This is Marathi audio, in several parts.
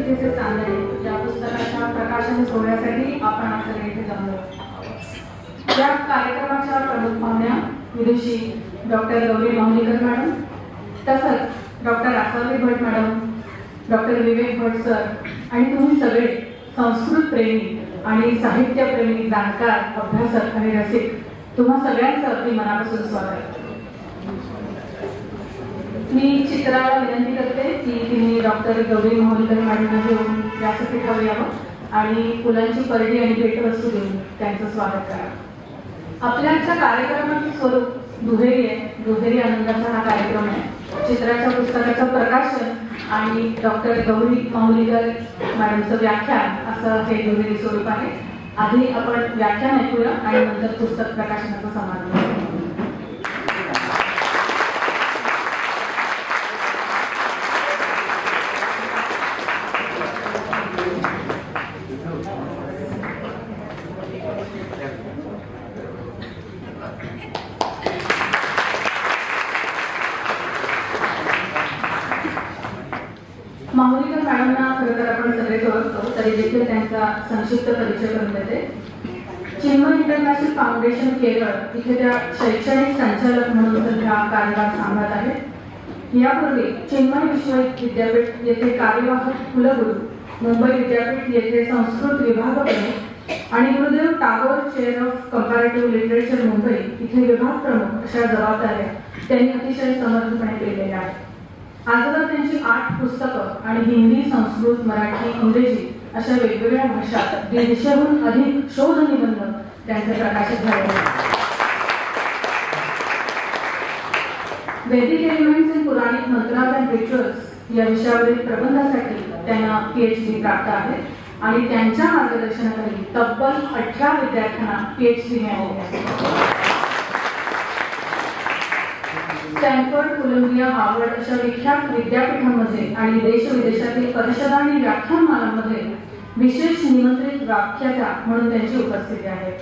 पृथ्वीचे चांदणे या पुस्तकाच्या प्रकाशन सोहळ्यासाठी आपण आज सगळे इथे जमलो. या कार्यक्रमाच्या प्रमुख पाहुण्या विदुषी डॉक्टर गौरी माहुलीकर मॅडम, तसंच डॉक्टर आसावरी भट मॅडम, डॉक्टर विवेक भट सर आणि तुम्ही सगळे संस्कृत प्रेमी आणि साहित्यप्रेमी, जाणकार, अभ्यासक आणि रसिक, तुम्हा सगळ्यांचं अगदी मनापासून स्वागत. मी चित्राला विनंती करते की तिने डॉक्टर गौरी माहुलीकर मॅडमना घेऊन व्यासपीठावर यावं आणि फुलांची परडी आणि भेटवस्तू देऊन त्यांचं स्वागत करावं. आपल्या आजच्या कार्यक्रमाचे स्वरूप दुहेरी आहे. दुहेरी आनंदाचा हा कार्यक्रम आहे. चित्राच्या पुस्तकाचं प्रकाशन आणि डॉक्टर गौरी माहुलीकर मॅडमचं व्याख्यान असं हे दुहेरी स्वरूप आहे. आधी आपण व्याख्यान ऐकूया आणि नंतर पुस्तक प्रकाशनाचा समारोप करूया. माहुलीकर मॅडमना खरं तर आपण सगळेच ओळखतो, तरी देखील त्यांचा संक्षिप्त परिचय करून देते. चिन्मय इंटरनॅशनल फाउंडेशन केरळ इथे त्या शैक्षणिक संचालक म्हणून सध्या कार्यभार सांभाळत आहेत. यापूर्वी चिन्मय विश्व विद्यापीठ येथे कार्यवाहक कुलगुरू, मुंबई विद्यापीठ येथे संस्कृत विभाग प्रमुख आणि Gurudev Tagore chair of comparative literature Mumbai इथे विभाग प्रमुख अशा जबाबदाऱ्या त्यांनी अतिशय समर्थपणे केलेल्या आहेत. आजवर त्यांची 8 पुस्तकं आणि हिंदी, संस्कृत, मराठी, इंग्रजी अशा वेगवेगळ्या भाषात 150हून अधिक शोध निबंध त्यांचे प्रकाशित झाले आहेत. Vedic elements in Puranic mantras and rituals या विषयावरील प्रबंधासाठी त्यांना PhD प्राप्त आहे आणि त्यांच्या मार्गदर्शनाखाली तब्बल 18 विद्यार्थ्यांना PhD मिळाली आहे. स्टॅनफोर्ड, कोलंबिया, हार्वर्ड अशा विख्यात विद्यापीठांमध्ये आणि देश-विदेशातील परिषदा आणि व्याख्यानमालांमध्ये विशेष निमंत्रित व्याख्याता म्हणून त्यांची उपस्थिती आहे.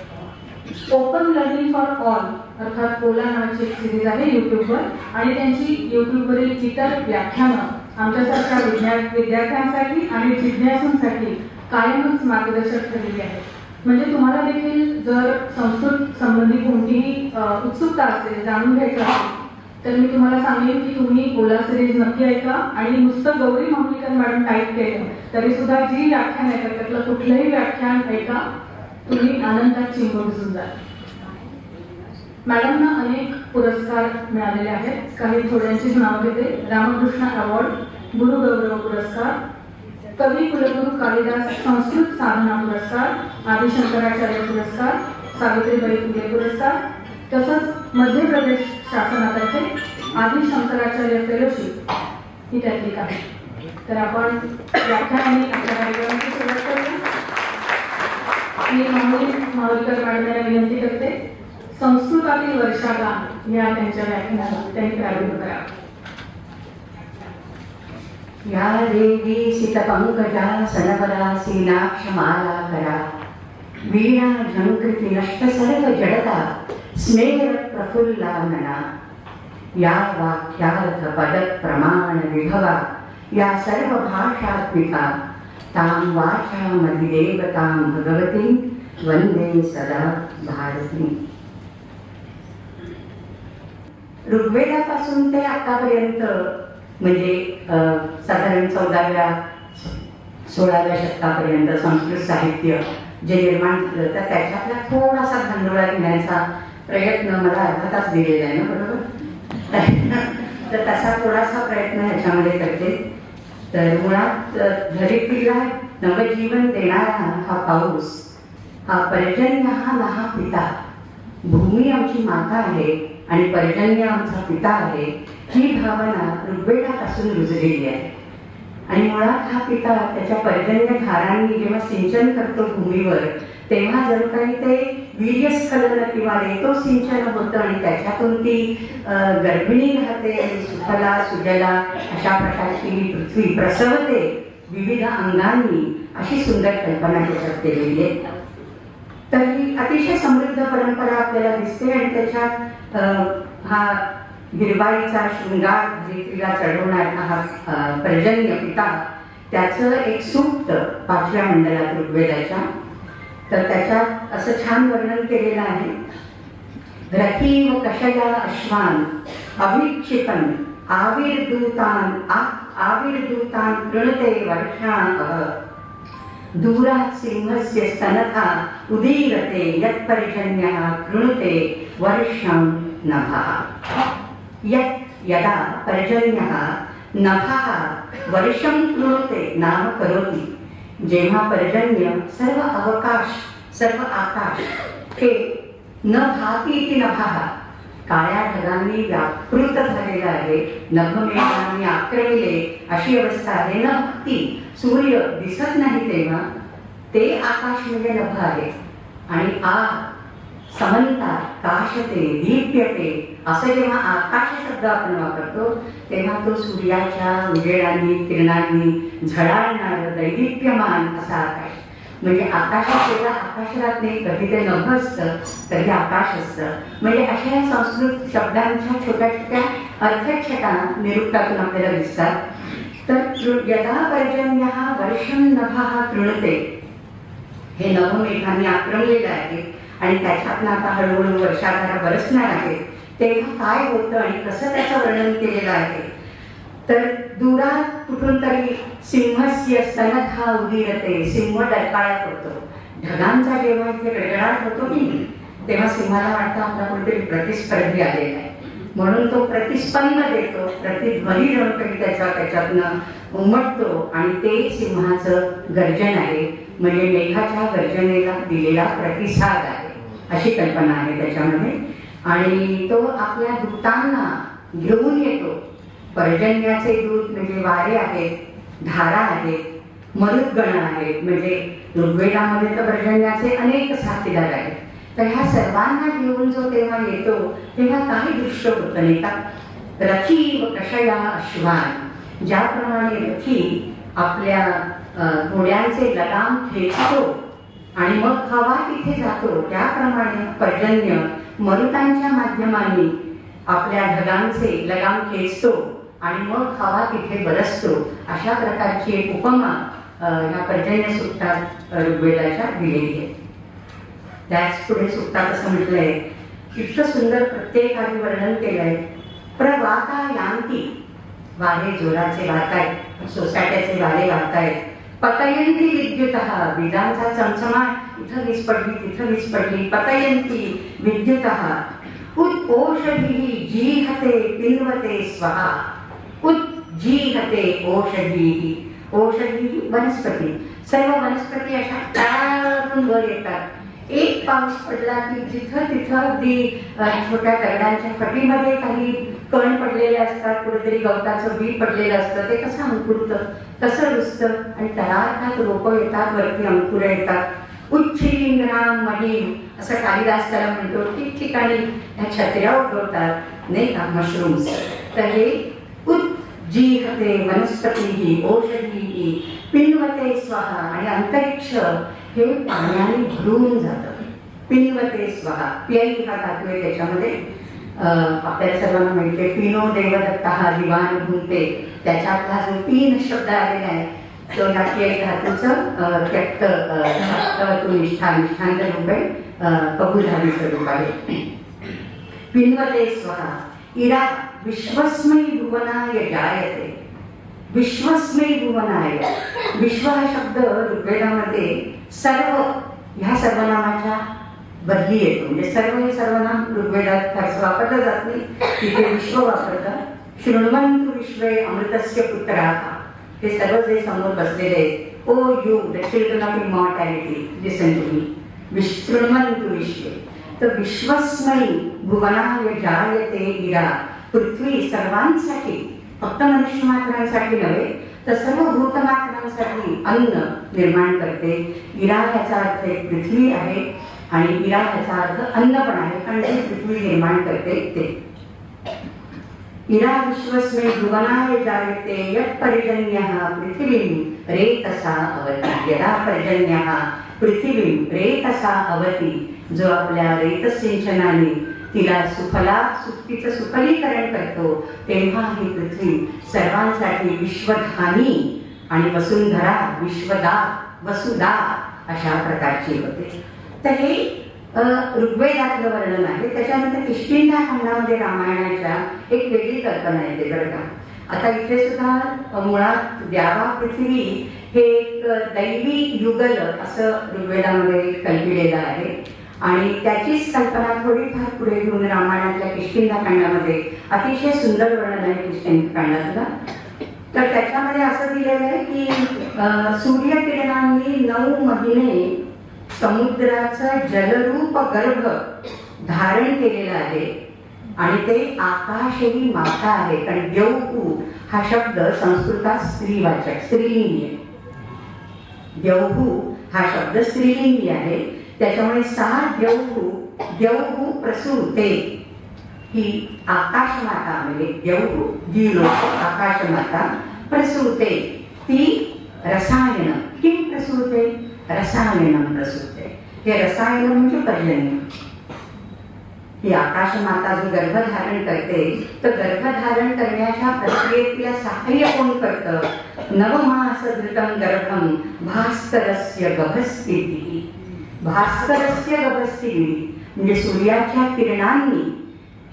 ओपन लर्निंग फॉर ऑल अर्थात ओला नावाची एक सिरीज आहे यूट्यूबवर आणि त्यांची यूट्यूबवरील इतर व्याख्यानं आमच्यासारख्या विद्यार्थ्यांसाठी आणि जिज्ञासूंसाठी कायमच मार्गदर्शक ठरलेली आहे. म्हणजे तुम्हाला देखील जर संस्कृत संबंधी कोणतीही उत्सुकता असेल, जाणून घ्यायचं असेल, तर मी तुम्हाला सांगेन की तुम्ही ओला सिरीज नक्की ऐका आणि नुसतं गौरी माहुलीकर मॅडम टाईप केलं तरी सुद्धा जी व्याख्यान ऐका त्यातलं कुठलंही व्याख्यान ऐका, तुम्ही आनंदात चिंब भिजून जाल. मॅडमना अनेक पुरस्कार मिळालेले आहेत. काही थोड्यांचीच नावं घेते. रामकृष्ण अवॉर्ड, गुरु गौरव पुरस्कार, कवी कुलगुरू कालिदास संस्कृत साधना पुरस्कार, आदि शंकराचार्य पुरस्कार, सावित्रीबाई फुले पुरस्कार, तसंच मध्य प्रदेश शासनातर्फे आदि शंकराचार्य फेलोशिप ही त्यातली आहे. तर आपण व्याख्यानाने आपल्या कार्यक्रमाची सुरुवात करूया. मी माहुलीकर मॅडमला विनंती करते संस्कृतातील वर्षागान या त्यांच्या व्याख्यानाला त्यांनी प्रारंभ करावा. या देवी सितपंकजा सनवरा सीनाक्षमाला करा, वीणा झंकृती नष्ट सर्व जडता स्नेह प्रफुल्लानना, या वाक्यार्थ पद प्रमाण विभवा या सर्व भाषात्मिका, तां वाचामधिदेवतां भगवतीं वंदे सदा भारती. ऋग्वेदापासून ते आतापर्यंत म्हणजे साधारण 14व्या 16व्या शतकापर्यंत संस्कृत साहित्य जे निर्माण झालं तर त्याच्यातला थोडासा धांडोळा घेण्याचा प्रयत्न मला अर्धा तास दिलेला आहे ना, बरोबर? तर तसा थोडासा प्रयत्न ह्याच्यामध्ये करते. तर मुळात धरित्रीला नवजीवन देणारा हा पाऊस, हा पर्जन्य हा लहा पिता, भूमी आमची माता आहे आणि पर्जन्य आमचा पिता आहे, ही भावना ऋग्वेदापासून रुजलेली आहे. आणि मुळात हा पिता त्याच्या पर्जन्य धारांनी जेव्हा सिंचन करतो भूमीवर, तेव्हा जणू काही ते वीर्यस्खलन किंवा रेतो सिंचन होतं आणि त्याच्यातून ती गर्भिणी राहते आणि सुफला सुजला अशा प्रकारची ही पृथ्वी प्रसवते विविध अंगांनी, अशी सुंदर कल्पना त्याच्यात केलेली आहे. तर ही अतिशय समृद्ध परंपरा आपल्याला दिसते आणि त्याच्यात हा हिरवाईचा शृंगार धरित्रीला चढवणारा हा पर्जन्य पिता त्याचं एक सूक्त 5व्या मंडलात ऋग्वेदाच्या, तर त्याच्यात असं छान वर्णन केलेलं आहे. रथीव कशया अश्वान अभिक्षिपन आविर्दूतान कृणते वर्षाः दूरात् सिंहस्य स्तनथा उदीरते यत्पर्जन्यः कृणुते वर्षं नभः. यदा पर्जन्यः नभः वर्षं कृणुते नाम करोति. जेव्हा पर्जन्य सर्व अवकाश, सर्व आकाश हे न भाती इति नभः, काळ्या ढगांनी व्यापृत झालेला आहे, नभमेघांनी आक्रमिले अशी अवस्था आहे. न भाती, सूर्य दिसत नाही तेव्हा ते आकाश म्हणजे नभ आहे. आणि समंता काशते दीप्यते असं जेव्हा आकाश शब्द आपण वापरतो तेव्हा तो सूर्याच्या उजेडांनी किरणांनी झळाळणारं दैदिप्यमान असा आकाश. म्हणजे आकाशाला आकाशरात नाही, कधी ते नभ असतं कधी आकाश असतं. म्हणजे अशा या संस्कृत शब्दांच्या छोट्या छोट्या अर्थछटा निरुक्तातून आपल्याला दिसतात. तर यदा पर्जन्यः वर्षं नभः कृणते, हे नभमेघांनी आक्रमलेलं आहे आणि त्याच्यातनं आता हळूहळू वर्षाधारा बरसणार आहे. तेव्हा काय होतं आणि कसं त्याचं वर्णन केलेलं आहे. तर दुरात कुठून तरी सिंहस्य स्तनथा उदीरते, सिंह डरकाळ्यात होतो. ढगांचा जेव्हा इथे गडगडाट होतो की तेव्हा सिंहाला वाटतं आपला कोणतरी प्रतिस्पर्धी आलेला आहे, म्हणून तो प्रतिस्पंद देतो, प्रतिध्वनी जणू काही त्याच्यातनं उमटतो आणि ते सिंहाचं गर्जन आहे. म्हणजे मेघाच्या गर्जनेला दिलेला प्रतिसाद आहे अशी कल्पना आहे त्याच्यामध्ये. आणि तो आपल्या दूतांना घेऊन येतो. पर्जन्याचे दूत म्हणजे वारे आहेत, धारा आहेत, मरुद्गण आहेत. म्हणजे ऋग्वेदामध्ये तर पर्जन्याचे अनेक साथीदार आहेत. तर ह्या सर्वांना घेऊन जो तेव्हा येतो तेव्हा काही दृश्य होतं नाही का. रथी व कशया अश्वान, ज्याप्रमाणे रथी आपल्या घोड्यांचे लगाम खेचतो आणि मग हवा तिथे जातो, त्याप्रमाणे पर्जन्य मरुतांच्या माध्यमांनी आपल्या ढगांचे लगाम खेचतो आणि मग हवा तिथे बरसतो. अशा प्रकारची एक उपमा या पर्जन्य सूक्तात ऋग्वेदाच्या दिलेली आहे. त्याच पुढे सूक्तात असं म्हटलंय, इतकं सुंदर प्रत्येक आधी वर्णन केलंय. प्रवाता यांती, वारे जोराचे वाहत आहेत, सोसाट्याचे वारे वाहत आहेत. पतयंती विद्युतः, विजांचा चमचमाट, इथं वीज पडली तिथं वीज पडली. पतयंती विद्युतः. ओषधीः जीहते पिन्वते स्वहा. जीहते ओषधीः, ओषधीः वनस्पती, सर्व वनस्पती अशा तारून वर येतात. एक पाऊस पडला की जिथं तिथं अगदी छोट्या दगडांच्या फटीमध्ये काही कण पडलेले असतात, कुठेतरी गवताचं बी पडलेलं असतं, ते कसं अंकुरतं, कसं रुजतं आणि तळात रोपं येतात, वरती अंकुर येतात. उच्छिलिंग्राम महीम असं कालिदास त्याला म्हणतो. ठिकठिकाणी ह्या छत्र्या उगवतात नाही का, मशरूम्स. तर हे जीहते वनस्पतीः औषधीः पिन्वते स्वाहा. आणि अंतरिक्ष हे पाण्याने भरून जातं. पिन्वते स्वाहा, प्याई हा धातू आहे त्याच्यामध्ये. आपल्याला सर्वांना माहिती आहे पिनो देवदत्तः दिवान भूते, त्याच्यातला जो पीन शब्द आलेला आहे तो या प्याई धातूचं त्यक्त निष्ठांत रूप आहे, कबूलधारीचं रूप आहे. पिन्वते स्वाहा. इरा विश्वस्मै भुवनाय जायते. विश्वस्मै भुवनाय, विश्व हा शब्द ऋग्वेदामध्ये सर्व ह्या सर्वनामाच्या बदली येतो. म्हणजे सर्व हे सर्वनाम ऋग्वेदात फारसं वापरलं जात नाही, तिथे विश्व वापरतात. शृण्वन्तु विश्वे अमृतस्य पुत्राः, हे सर्व जे समोर बसलेले आहेत. O you the children of immortality, listen to me. शृण्वन्तु विश्वे. तर विश्वस्मै भुवनाय जायते इरा, पृथ्वी सर्वांसाठी, फक्त मनुष्य मात्रांसाठी नव्हे तर सर्व भूतमात्रांसाठी अन्न निर्माण करते. इरा याचा अर्थ एक पृथ्वी आहे आणि इरा याचा अर्थ अन्न पण आहे, कारण जी पृथ्वी निर्माण करते ते. इरा विश्वस्मै भुवनाय जायते यत् पर्जन्यः पृथिवीं रेतसा अवति. यदा पर्जन्यः पृथिवीं रेतसा अवति, जो आपल्या रेत सिंचनाने तिला तिचं सुफलीकरण करतो तेव्हा ही पृथ्वी सर्वांसाठी विश्वधानी आणि वसुंधरा, विश्वदा, वसुदा अशा प्रकारची होते. तर हे ऋग्वेदातलं वर्णन आहे. त्याच्यानंतर किष्किंधा खंडामध्ये रामायणाच्या एक वेगळी कल्पना येते बरं का. आता इथे सुद्धा मुळात द्यावा पृथ्वी हे एक दैवी युगल असं ऋग्वेदामध्ये कल्पिलेलं आहे आणि त्याचीच कल्पना थोडीफार पुढे घेऊन रामायणातल्या किष्किंधा खंडामध्ये अतिशय सुंदर वर्णन आहे किष्किंधा खंडातलं. तर त्याच्यामध्ये असं दिलेलं आहे की सूर्यकिरणांनी 9 महिने समुद्राचं जलरूप गर्भ धारण केलेलं आहे आणि ते आकाशही माता आहे. कारण द्यौहू हा शब्द संस्कृतात स्त्रीवाचक स्त्रीलिंगी आहे. द्यौहू हा शब्द स्त्रीलिंगी आहे. त्याच्यामुळे सा द्यौहू प्रसूते ही आकाशमाता म्हणजे द्यौहू द्युलोक आकाशमाता प्रसूते ती रसायन किं प्रसूते रसायनम प्रसूते. हे रसायन म्हणजे पर्जन्य. ही आकाशमाता जो गर्भधारण करते तर गर्भधारण करण्याच्या प्रक्रियेत तिला सहाय्य कोण करतं? नवमास धृतम गर्भम भास्करस्य गभस्थिती. भास्करस्य गभस्थिती म्हणजे सूर्याच्या किरणांनी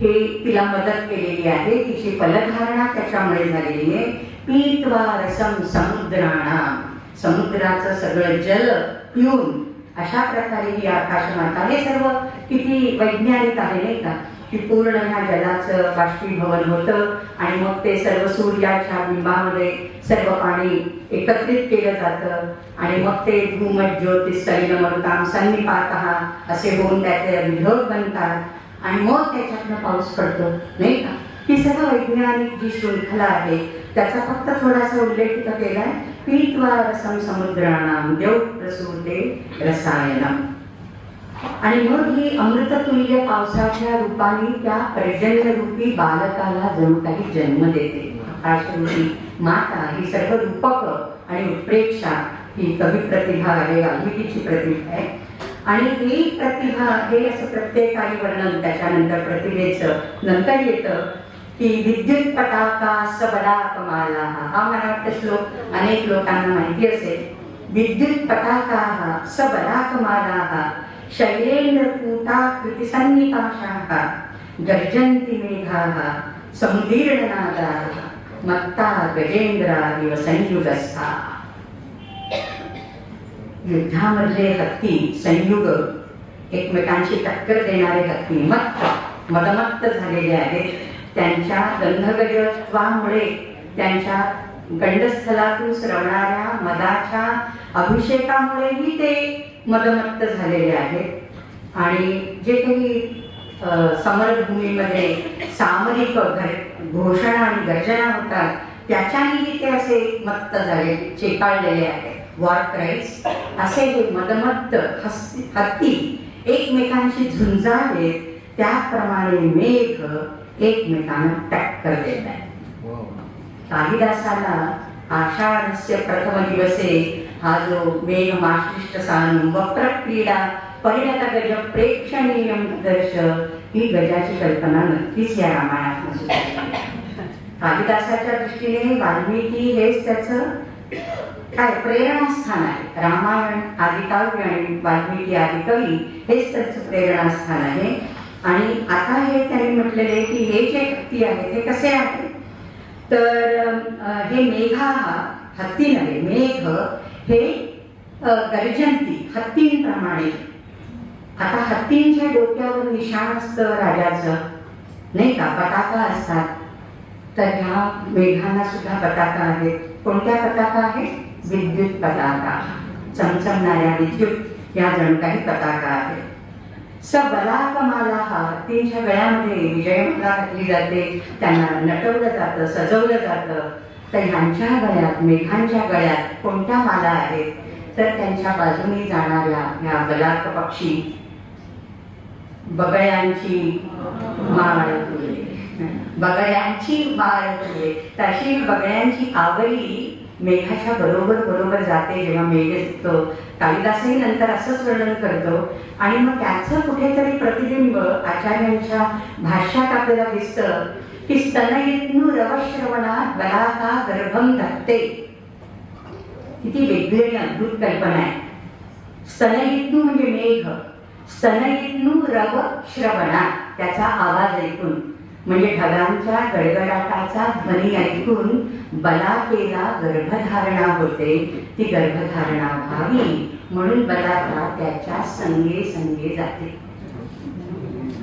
हे तिला मदत केलेली आहे. तिची फलधारणा त्याच्यामुळे झालेली आहे. पीत्वा रसम समुद्राणाम समुद्राचं सगळं जल पिऊन अशा प्रकारे ही आकाशमाता. हे सर्व किती वैज्ञानिक आहे नाही का की पूर्ण ह्या जलाचं बाष्पीभवन होतं आणि मग ते सर्व सूर्याच्या बिंबामध्ये सर्व पाणी एकत्रित केलं जातं आणि मग ते धूमज्योतिस्सलिलमरुतां सन्निपातः असे होऊन त्याचे विढोक बनतात आणि मग त्याच्यातनं पाऊस पडतो नाही का. ही सर्व वैज्ञानिक जी शृंखला आहे त्याचा फक्त थोडासा उल्लेख इथं केलाय. पीत्वा रसम समुद्राणाम द्यौ प्रसूते रसायनम. आणि मग ही अमृततुल्य पावसाच्या रूपाने त्या पर्जन्यरूपी बालकाला जणू काही जन्म देते. आकाशरूपी माता ही सर्व रूपक आणि उत्प्रेक्षा ही कवी प्रतिभा आहे, वाल्मिकीची प्रतिभा आहे. आणि ही प्रतिभा हे असं प्रत्येकाने वर्णन त्याच्यानंतर प्रतिभेचं नंतर येतं की विद्युत पटाका सबलाकमाला. हा मला वाटतं श्लोक अनेक लोकांना माहिती असेल. विद्युत पटाका सबलाकमाला शैलेन्द्रकूटा कृतिसन्निपाशाः गर्जन्ति मेघाः समुदीर्णनादाः मत्ता गजेंद्रादिव संयुगस्था. युद्धामधले हत्ती संयुग एकमेकांशी टक्कर देणारे हत्ती मदमत्त झालेले आहेत. त्यांच्या गंधगजत्वामुळे त्यांच्या गंडस्थलातून स्रवणाऱ्या मदाच्या अभिषेकामुळेही ते मदमत्त झालेले आहेत. आणि जे काही समरभूमीमध्ये सामरिक घोषणा आणि गर्जना होतात त्याच्यानेही ते असे मत्त झाले चेकाळलेले आहेत. वॉर क्राईज असे हे मदमत्त हत्ती एकमेकांशी झुंजावेत त्याप्रमाणे मेघ एकमेकांना टक्कर देत आहेत. कालिदासाला आषाढस्य प्रथम दिवसे हा जो मेघमाश्लिष्ट सानुम वक्रक्रीडा परिणत गज प्रेक्षणीयम दर्श ही गजाची कल्पना नक्कीच या रामायणात सुचते. कालिदासाच्या दृष्टीने वाल्मिकी हेच त्याचं काय प्रेरणास्थान आहे. रामायण आदिकाव्य आणि वाल्मिकी आदिकवी हेच त्याचं प्रेरणास्थान आहे. आणि आता हे त्यांनी म्हटलेले की हे जे हत्ती आहेत हे कसे आहेत तर हे मेघा हत्ती नव्हे मेघ हे गर्जंती हत्तींप्रमाणे. आता हत्तींच्या डोक्यावर निशाण असतं राजाचं नाही का, पताका असतात. तर ह्या मेघांना सुद्धा पताका आहेत. कोणत्या पताका आहेत? विद्युत पताका. चमचमणाऱ्या विद्युत या जणू काही पताका आहेत. सबलाकमाला हत्तींच्या गळ्यामध्ये विजयमाला घातली जाते, त्यांना नटवलं जातं, सजवलं जातं. तर ह्यांच्या गळ्यात मेघांच्या गळ्यात कोणत्या माला आहेत तर त्यांच्या बाजूने जाणाऱ्या ह्या बलाक पक्षी बगळ्यांची माळ फुले, बगळ्यांची माळ फुले. तशी बगळ्यांची आवली मेघाच्या बरोबर जाते जेव्हा मेघ दिसतो. कालिदासही नंतर असंच वर्णन करतो. आणि मग त्याचं कुठेतरी प्रतिबिंब आचार्यांच्या भाष्यात आपल्याला दिसतं की स्तनयित्नु रवश्रवणात बलाका गर्भम धत्ते. किती वेगळी आणि अद्भुत कल्पना आहे. स्तनयित्नू म्हणजे मेघ, स्तनयित्नू रव श्रवणा, त्याचा आवाज ऐकून म्हणजे ढगांच्या गडगडाटाचा ध्वनी ऐकून बलाकेला गर्भधारणा होते. ती गर्भधारणा व्हावी म्हणून बलाका त्याच्या संगे संगे जाते.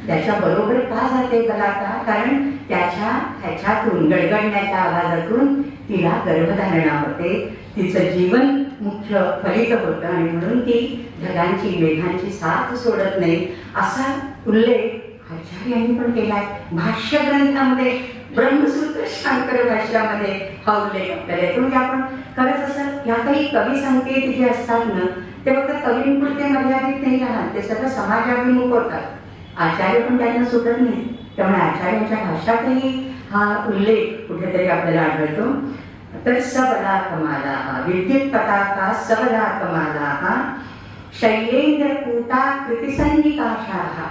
त्याच्या बरोबर का जाते बलाका? कारण ह्याच्यातून गडगडण्याच्या आवाजातून तिला गर्भधारणा होते. तिचं जीवन मुख्य फलित होतं आणि म्हणून ती ढगांची मेघांची साथ सोडत नाही असा उल्लेख आचार्यांनी पण केलाय भाष्य ग्रंथामध्ये. ब्रह्मसूत्र शांकर भाष्यामध्ये हा उल्लेख आपल्याला येतो. म्हणजे आपण खरंच असं या काही कवी संकेत जे असतात ना ते फक्त कवींपुरते मर्यादित नाही राहत, ते सगळं समाजाभिमुख होतात. आचार्य पण त्यांना सुटत नाही. त्यामुळे आचार्यांच्या भाषातही हा उल्लेख कुठेतरी आपल्याला आढळतो. तर सबला कमाला विद्युत पताका सबला कमाला शैलेंद्र कूटा कृतिसन्निकाशाः.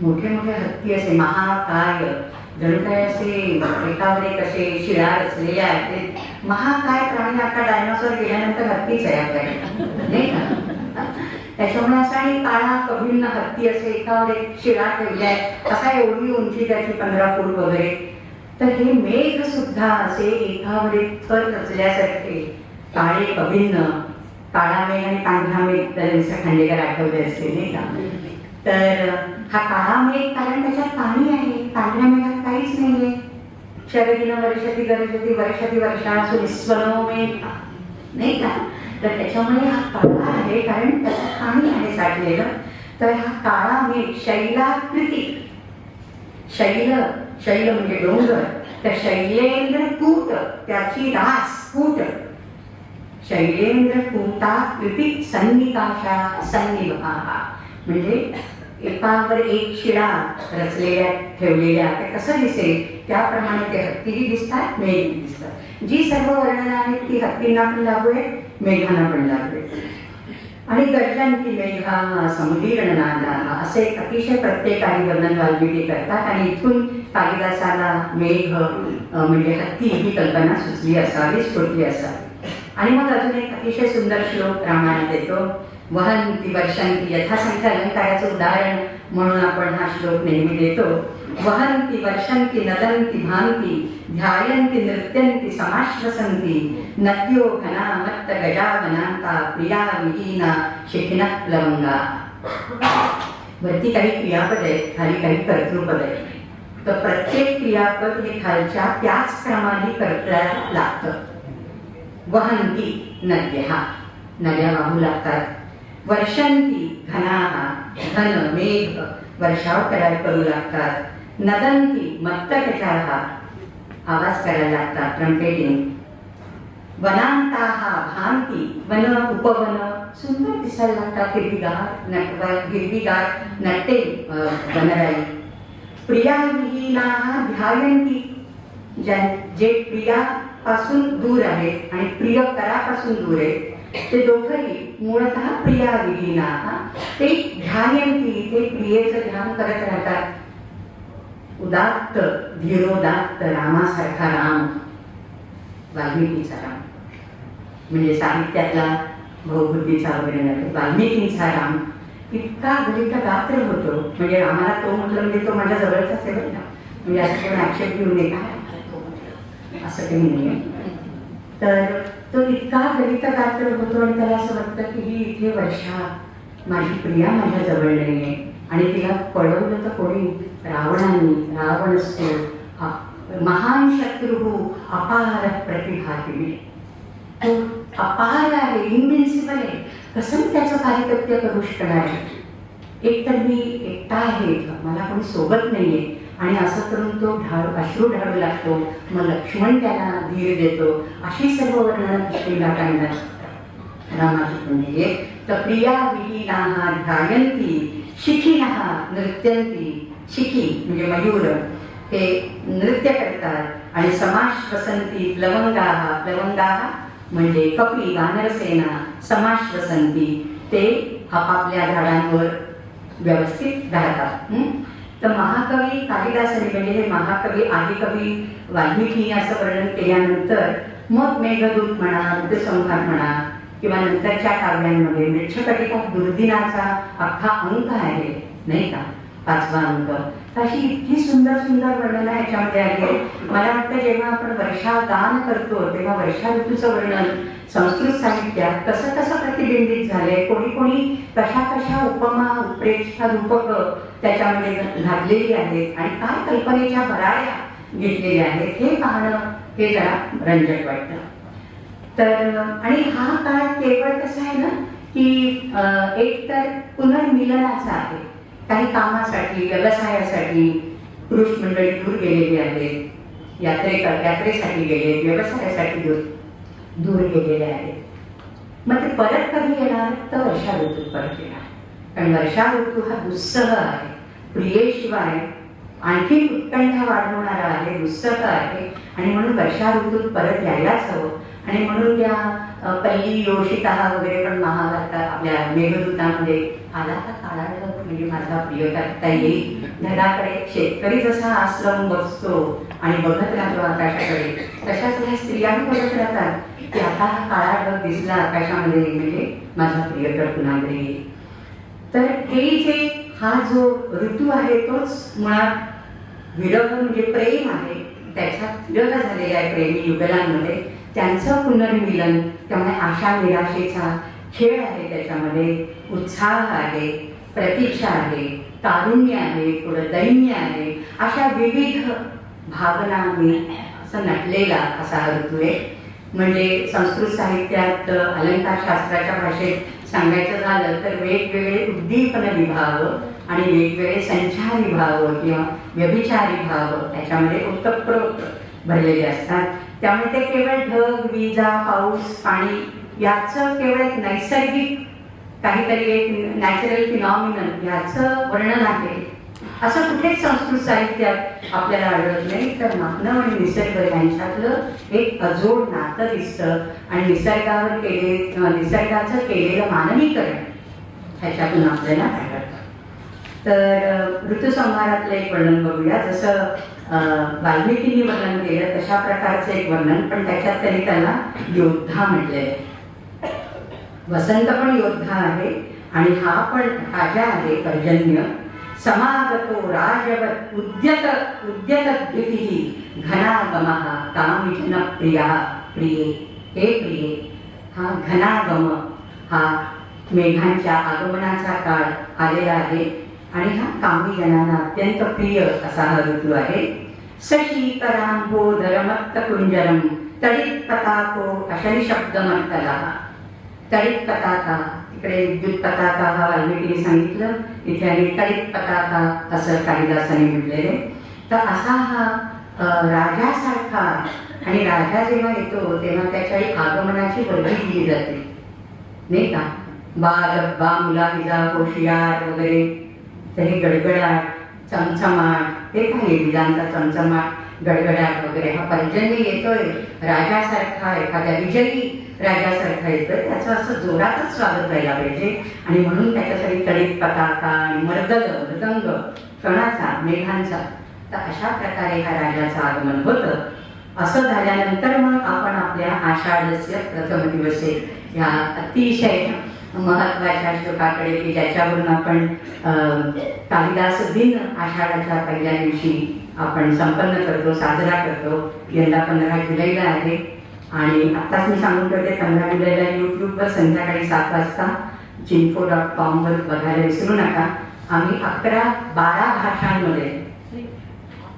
मोठे मोठे हत्ती असे महाकाय, जणू काय असे एकावर एक असे शिळा रचलेले आहेत. महाकाय प्राणी आता डायनोसॉर गेल्यानंतर हत्तीच आहे आपल्याकडे, नाही का? त्याच्यामुळे असा आणि काळा कभिन्न हत्ती असे एकावर एक शिळा ठेवलाय, असा एवढी उंची त्याची 15 फूट वगैरे. तर हे मेघ सुद्धा असे एकावर एक थर रचल्यासारखे काळे कभिन्न, काळा मेघ आणि पांढरा मेघ तर खांडेकर आठवले असते, नाही का? तर हा काळा मेघ कारण त्याच्यात पाणी आहे, पांढऱ्या मेघात काहीच नाहीये. शरदिन वर्षती गरजती वर्षती वर्षासु निस्वनो मेघ, नाही का? तर त्याच्यामुळे हा काळा आहे कारण त्याच्यात पाणी आहे साठलेलं. तर हा काळा मेघ शैलाकृती, शैल म्हणजे डोंगर, तर शैलेंद्र कूट त्याची रास कूट, शैलेंद्र कूटा कृती सन्निकाशा सन्निभाहा म्हणजे एकावर एक शिळा रचलेल्या ठेवलेल्या ते कसं दिसेल त्याप्रमाणे ते हत्तीही दिसतात, मेघ दिसतात. जी सर्व वर्णनं आहेत ती हत्तींना पण लागू आहे, मेघांना पण लागू आहे. आणि गर्जंती मेघा समुदीर्णनादा असे अतिशय प्रत्येकाने वर्णन वाल्मिकी करतात. आणि इथून कालिदासाला मेघ म्हणजे हत्ती ही कल्पना सुचली असावी, स्फुरली असावी. आणि मग अजून एक अतिशय सुंदर श्लोक रामायणात येतो. वहंती वर्षंती यथासंख्य अलंकाराचं उदाहरण म्हणून आपण हा श्लोक नेहमी देतो. वहंती वर्षंती नदंती भांती ध्यायंती नृत्यंती समाश्वसंती नद्यो घना मत्त गजावनांता प्रिया विहीना शिखिना प्लवंगा. वरती काही क्रियापद आहेत, खाली काही कर्तृपद आहेत. तर प्रत्येक क्रियापद हे खालच्या त्याच क्रमाने करता लागतं. वहंती नद्या, नद्या वाहू लागतात. वर्षंती घनाहा, घन मेघ वर्षाव करू लागतात. नदंती मत्तकशाहा, आवाज करायला लागतात, ट्रम्पेटिंग. वनांताहा भांती, वन उपवन सुंदर दिसायला लागतात, हिरवीगार नटते वनराई. प्रिया विहीनाहा ध्यायंती, जे प्रियापासून दूर आहेत आणि प्रिय करापासून दूर आहेत ते दोघंही मूळतः प्रिया विहीनाहा, ते ध्यायंती, ते प्रियेचं ध्यान करत राहतात. उदात्त धीरोदात्त रामासारखा राम, वाल्मिकीचा राम म्हणजे साहित्यातला भौबुद्धीचा वगैरे नाही, वाल्मिकींचा राम इतका गलित गात्र होतो. म्हणजे रामाला तो म्हटलं म्हणजे तो माझ्या जवळचाच आहे बरं, म्हणजे असं कोण आक्षेप घेऊन नये का असं काही नाही. तर तो इतका गलित गात्र होतो आणि त्याला असं वाटतं की ही इथे वर्षा माझी प्रिया माझ्या जवळ नाही आहे आणि तिला पळवलं तर कोणी रावणाने. रावण असतो महान शत्रू अपार प्रतिभाती, तो अपार आहे, इनविन्सिबल आहे, कसं त्याचं कार्यकृत्य करू शकणार आहे. एक तर मी एकटा आहे, मला कोणी सोबत नाहीये आणि असं करून तो अश्रू ढाळू लागतो. मग लक्ष्मण त्याला धीर देतो. अशी सर्व वर्णनं कृष्णीला काढण्यात रामाची पुण्य. तर प्रिया विहीनाहा ध्यायंती शिखिनः नृत्यंती, शिखी म्हणजे मयूर हे नृत्य करतात. आणि समाश्वसंती प्लवंगाः, प्लवंगाः म्हणजे कपी वानरसेना, समाश्वसंती ते आपापल्या झाडांवर व्यवस्थित राहतात. तर महाकवी कालिदासाने म्हणजे हे महाकवी आदिकवी वाल्मिकी असं वर्णन केल्यानंतर मग मेघदूत म्हणा, ऋतुसंहार म्हणा, किंवा नंतरच्या काव्यांमध्ये मृच्छकटिका दुर्दिनाचा अख्खा अंक आहे, नाही का, 5वा अंक. अशी इतकी सुंदर सुंदर वर्णनं याच्यामध्ये आली आहे. मला वाटतं जेव्हा आपण वर्षागान करतो तेव्हा वर्षा ऋतूचं वर्णन संस्कृत साहित्यात कसं कसं प्रतिबिंबित झालंय, कोणी कोणी कशा कशा उपमा, उत्प्रेक्षा, रूपक त्याच्यामध्ये घातलेली आहेत आणि काय कल्पनेच्या भराऱ्या घेतलेल्या आहेत हे पाहणं हे जरा रंजक वाटतं. तर आणि हा काळ केवळ कसा आहे ना की एक तर पुनर्मिलनाचा आहे. काही कामासाठी, व्यवसायासाठी पुरुष मंडळी दूर गेलेली आहेत, यात्रेसाठी गेले, व्यवसायासाठी दूर गेलेले आहेत. मग ते परत कधी येणार तर वर्षा ऋतूत परत येणार. कारण वर्षा ऋतू हा दुस्सह आहे, प्रियेशिवाय आणखी उत्कंठा वाढवणारा आहे, दुस्सह आहे आणि म्हणून वर्षा ऋतूत परत यायलाच हवं. आणि म्हणून त्या पल्ली योषिता वगैरे पण महाभारतात आपल्या मेघदूतामध्ये आला का काळा ढग म्हणजे माझा प्रिय करता येईल. ढगाकडे शेतकरी जसा आस लावून बसतो आणि बघत राहतो आकाशाकडे, तशाच ह्या स्त्रियाही बघत राहतात की आता हा काळा ढग दिसला आकाशामध्ये म्हणजे माझा प्रियकर पुन्हा घरी येईल. तर हे जे हा जो ऋतू आहे तोच मुळात विरह म्हणजे प्रेम आहे, त्याच्यात विरह झालेला आहे प्रेमी युगलांमध्ये, त्यांचं पुनर्मिलन. त्यामुळे आशा निराशेचा खेळ आहे, त्याच्यामध्ये उत्साह आहे, प्रतीक्षा आहे, तारुण्य आहे, थोडं दैन्य आहे, अशा विविध भावनांनी असं नटलेला असा हा ऋतू आहे. म्हणजे संस्कृत साहित्यात अलंकारशास्त्राच्या भाषेत सांगायचं झालं तर वेगवेगळे उद्दीपन विभाव आणि वेगवेगळे संचारी भाव किंवा व्यभिचारी भाव त्याच्यामध्ये ओतप्रोत भरलेले असतात. त्यामुळे ते केवळ ढग, विजा, पाऊस, पाणी याचं केवळ एक नैसर्गिक काहीतरी एक नॅचरल फिनॉमिनन याचं वर्णन आहे असं कुठेच संस्कृत साहित्यात आपल्याला आढळत नाही. तर मानव आणि निसर्ग यांच्यातलं एक अजोड नातं दिसतं आणि निसर्गाचं केलेलं मानवीकरण ह्याच्यातून आपल्याला आढळतं. तर ऋतुसंहारातलं एक वर्णन बघूया. जसं वाल्मिकींनी वर्णन केलं तशा प्रकारचं एक वर्णन, पण त्याच्यात त्यांनी त्याला योद्धा म्हटलेलं आहे. वसंत पण योद्धा आहे आणि हा पण राजा आहे पर्जन्य. समागतो राजवत उद्यत घनागमः कामिजन प्रियः प्रिये. हे प्रिये, हा घनागम हा मेघांच्या आगमनाचा काळ आलेला आहे आणि हा कामीजनांना अत्यंत प्रिय असा हा ऋतू आहे. सशीकरांबोधरमत्त कुंजरम तडित पताको अशरी शब्दमत्तला. तडित पताका, इकडे विद्युत पताका हा वाल्मिकीने सांगितलं, इथे आणि तडित पताका असं कालिदासाने म्हटलेले. तर असा हा राजासारखा, आणि राजा जेव्हा येतो तेव्हा त्याच्या आगमनाची वर्दी दिली जाते नाही का. बा मुलाहिजा होशियार वगैरे. तर हे गडगडाट, चमचमाट, हे काय विजांचा चमचमाट, गडगडाट वगैरे हा पर्जन्य येतोय राजासारखा, एखाद्या विजयी राजासारखा येतोय, त्याचं असं जोरातच स्वागत व्हायला पाहिजे. आणि म्हणून त्याच्यासाठी तडित पताका आणि मृदंग कणाचा, मेघांचा. तर अशा प्रकारे ह्या राजाचं आगमन होतं. असं झाल्यानंतर मग आपण आपल्या आषाढस्य प्रथम दिवसे ह्या अतिशय महत्वाच्या श्लोकाकडे की ज्याच्यावरून आपण कालिदास दिन आषाढाच्या पहिल्या दिवशी आपण संपन्न करतो, साजरा करतो. यंदा 15 जुलैला आहे आणि आत्ताच मी सांगून ठेवते 15 जुलैला यूट्यूबवर संध्याकाळी 7 वाजता चिंफो.com वर बघायला विसरू नका. आम्ही 11-12 भाषांमध्ये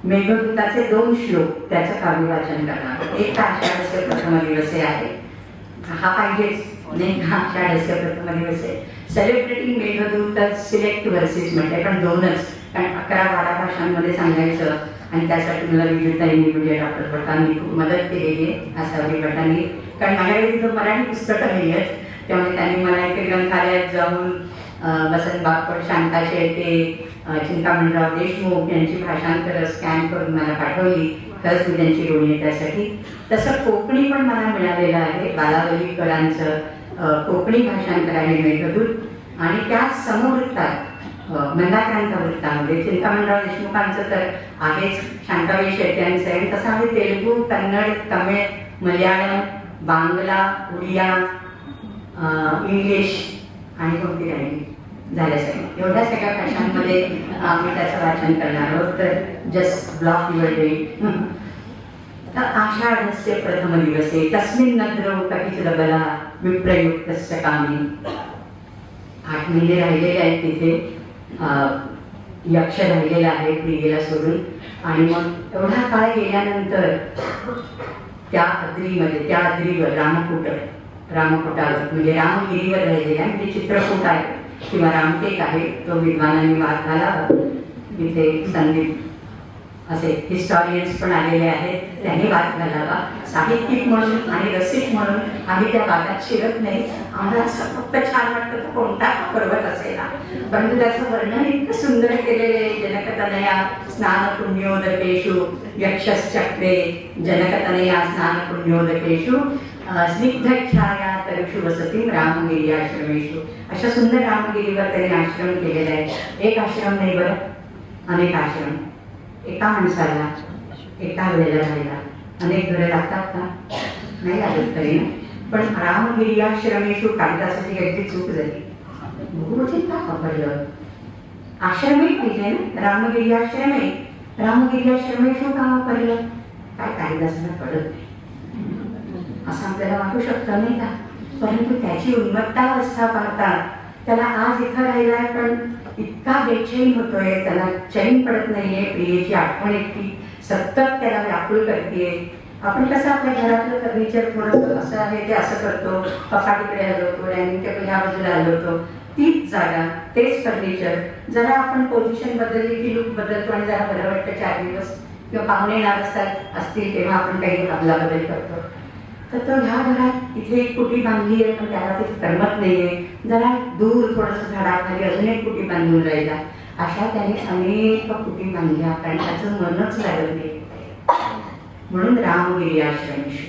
मेघदूताचे 2 श्लोक त्याचं काव्यवाचन करणार. एक आषाढस्य प्रथम दिवसे आहे, हा पाहिजेच नाही का. आषाढस्य प्रथम दिवसे सेलिब्रेटिंग मेघदूत सिलेक्ट वर्सेस म्हणते, पण 2च, कारण 11-12 भाषांमध्ये सांगायचं. आणि त्यासाठी मला विजयताईंनी म्हणजे डॉक्टर भटांनी खूप मदत केलेली आहे, आसावरी भटांनी. कारण माझ्याकडे तिथं मराठी पुस्तकं नाही आहेत, त्यामुळे त्यांनी मला इथे ग्रंथालयात जाऊन वसंत बागपट, शांता शेळके, चिंतामणराव देशमुख यांची भाषांतर स्कॅन करून मला पाठवली. खरंच मी त्यांची ऋणी आहे त्यासाठी. तसं कोकणी पण मला मिळालेलं आहे, बालावलीकरांचं कोकणी भाषांतर आहे मेघदूत. आणि त्याच समवृत्तात मंदाक्रांत वृत्तामध्ये चिंतामणराव देशमुखांचं तर आहेच, शांताबाई शेट्यांचं आहे. तसं आम्ही तेलुगू, कन्नड, तमिळ, मल्याळम, बांगला, उडिया, इंग्लिश आणि कोणती राहिली झाल्या सगळ्या. एवढ्या सगळ्या भाषांमध्ये आम्ही त्याचं वाचन करणार आहोत. तर जस्ट ब्लॉक युअर डे. आषाढस्य प्रथम दिवसे तस्मिन् नद्रौ कपिचलबला विप्रयुक्तस्य कामी. 8 महिने राहिलेले आहेत तिथे. यक्ष राहिलेला आहे प्रियेला सोडून. आणि मग एवढा काळ गेल्यानंतर त्या अद्रीवर रामकुटावर म्हणजे रामगिरीवर राहिलेला म्हणजे चित्रकूट आहे किंवा रामटेक आहे. तो विद्वानांनी वाद घालावा. तिथे संदीप असे हिस्टॉरियन्स पण आलेले आहेत, त्यांनी वाद घालावा. साहित्यिक म्हणून आणि रसिक म्हणून आम्ही त्या वादात शिरत नाही. आम्हाला असं फक्त छान वाटतं तो कोणता पर्वत असेल, परंतु त्याचं वर्णन इतकं सुंदर केलेलं आहे. जनकतनया स्नान पुण्योदकेषु यक्षश्चक्रे जनकतनया स्नान पुण्योदकेषु स्निग्धच्छाया तरुषु वसतीं रामगिरी आश्रमेषु. अशा सुंदर रामगिरीवर त्यांनी आश्रम केलेला आहे. एक आश्रम नाही बरं, अनेक आश्रम. एका माणसाला एका वेळेला राहायला अनेक घरं लागतात का? नाही लागत तरी. पण रामगिरी आश्रमेषु कालिदासाची काहीतरी चूक झाली. बहुवचन का वापरलं? आश्रमही पाहिजे ना. रामगिरी आश्रमेषु का वापरलं? काय कालिदासाला कळत नाही असं आपल्याला वाटू शकतं नाही का? परंतु त्याची उन्मत्तावस्था पाहता त्याला आज इथं राहिलाय पण इतका बेचैन होतोय, त्याला चैन पडत नाहीये. प्रियेची आठवण येते, सतत त्याला व्याकुळ करते. आपण कसं आपल्या घरातलं फर्निचर थोडंसं असं आहे ते असं करतो, कपाटीकडे हलवतो, डायनिंग टेबल ह्या बाजूला हलवतो, तीच जागा तेच फर्निचर. जरा आपण पोझिशन बदलली की लुक बदलतो आणि जरा बरं वाटतं. 4 दिवस किंवा पाहुणे येणार असतील तेव्हा आपण काही आपला बदल करतो. तर तो ह्या घरात इथे एक कुटी बांधली आहे पण त्याला तिथे करमत नाहीये. जरा दूर थोडंसं झाडाखाली अजून एक कुटी बांधून राहिला. अशा त्याने अनेक कुटी बांधल्या कारण त्याचं मनच लागत नाही. म्हणून रामगिरी आश्रमेषु.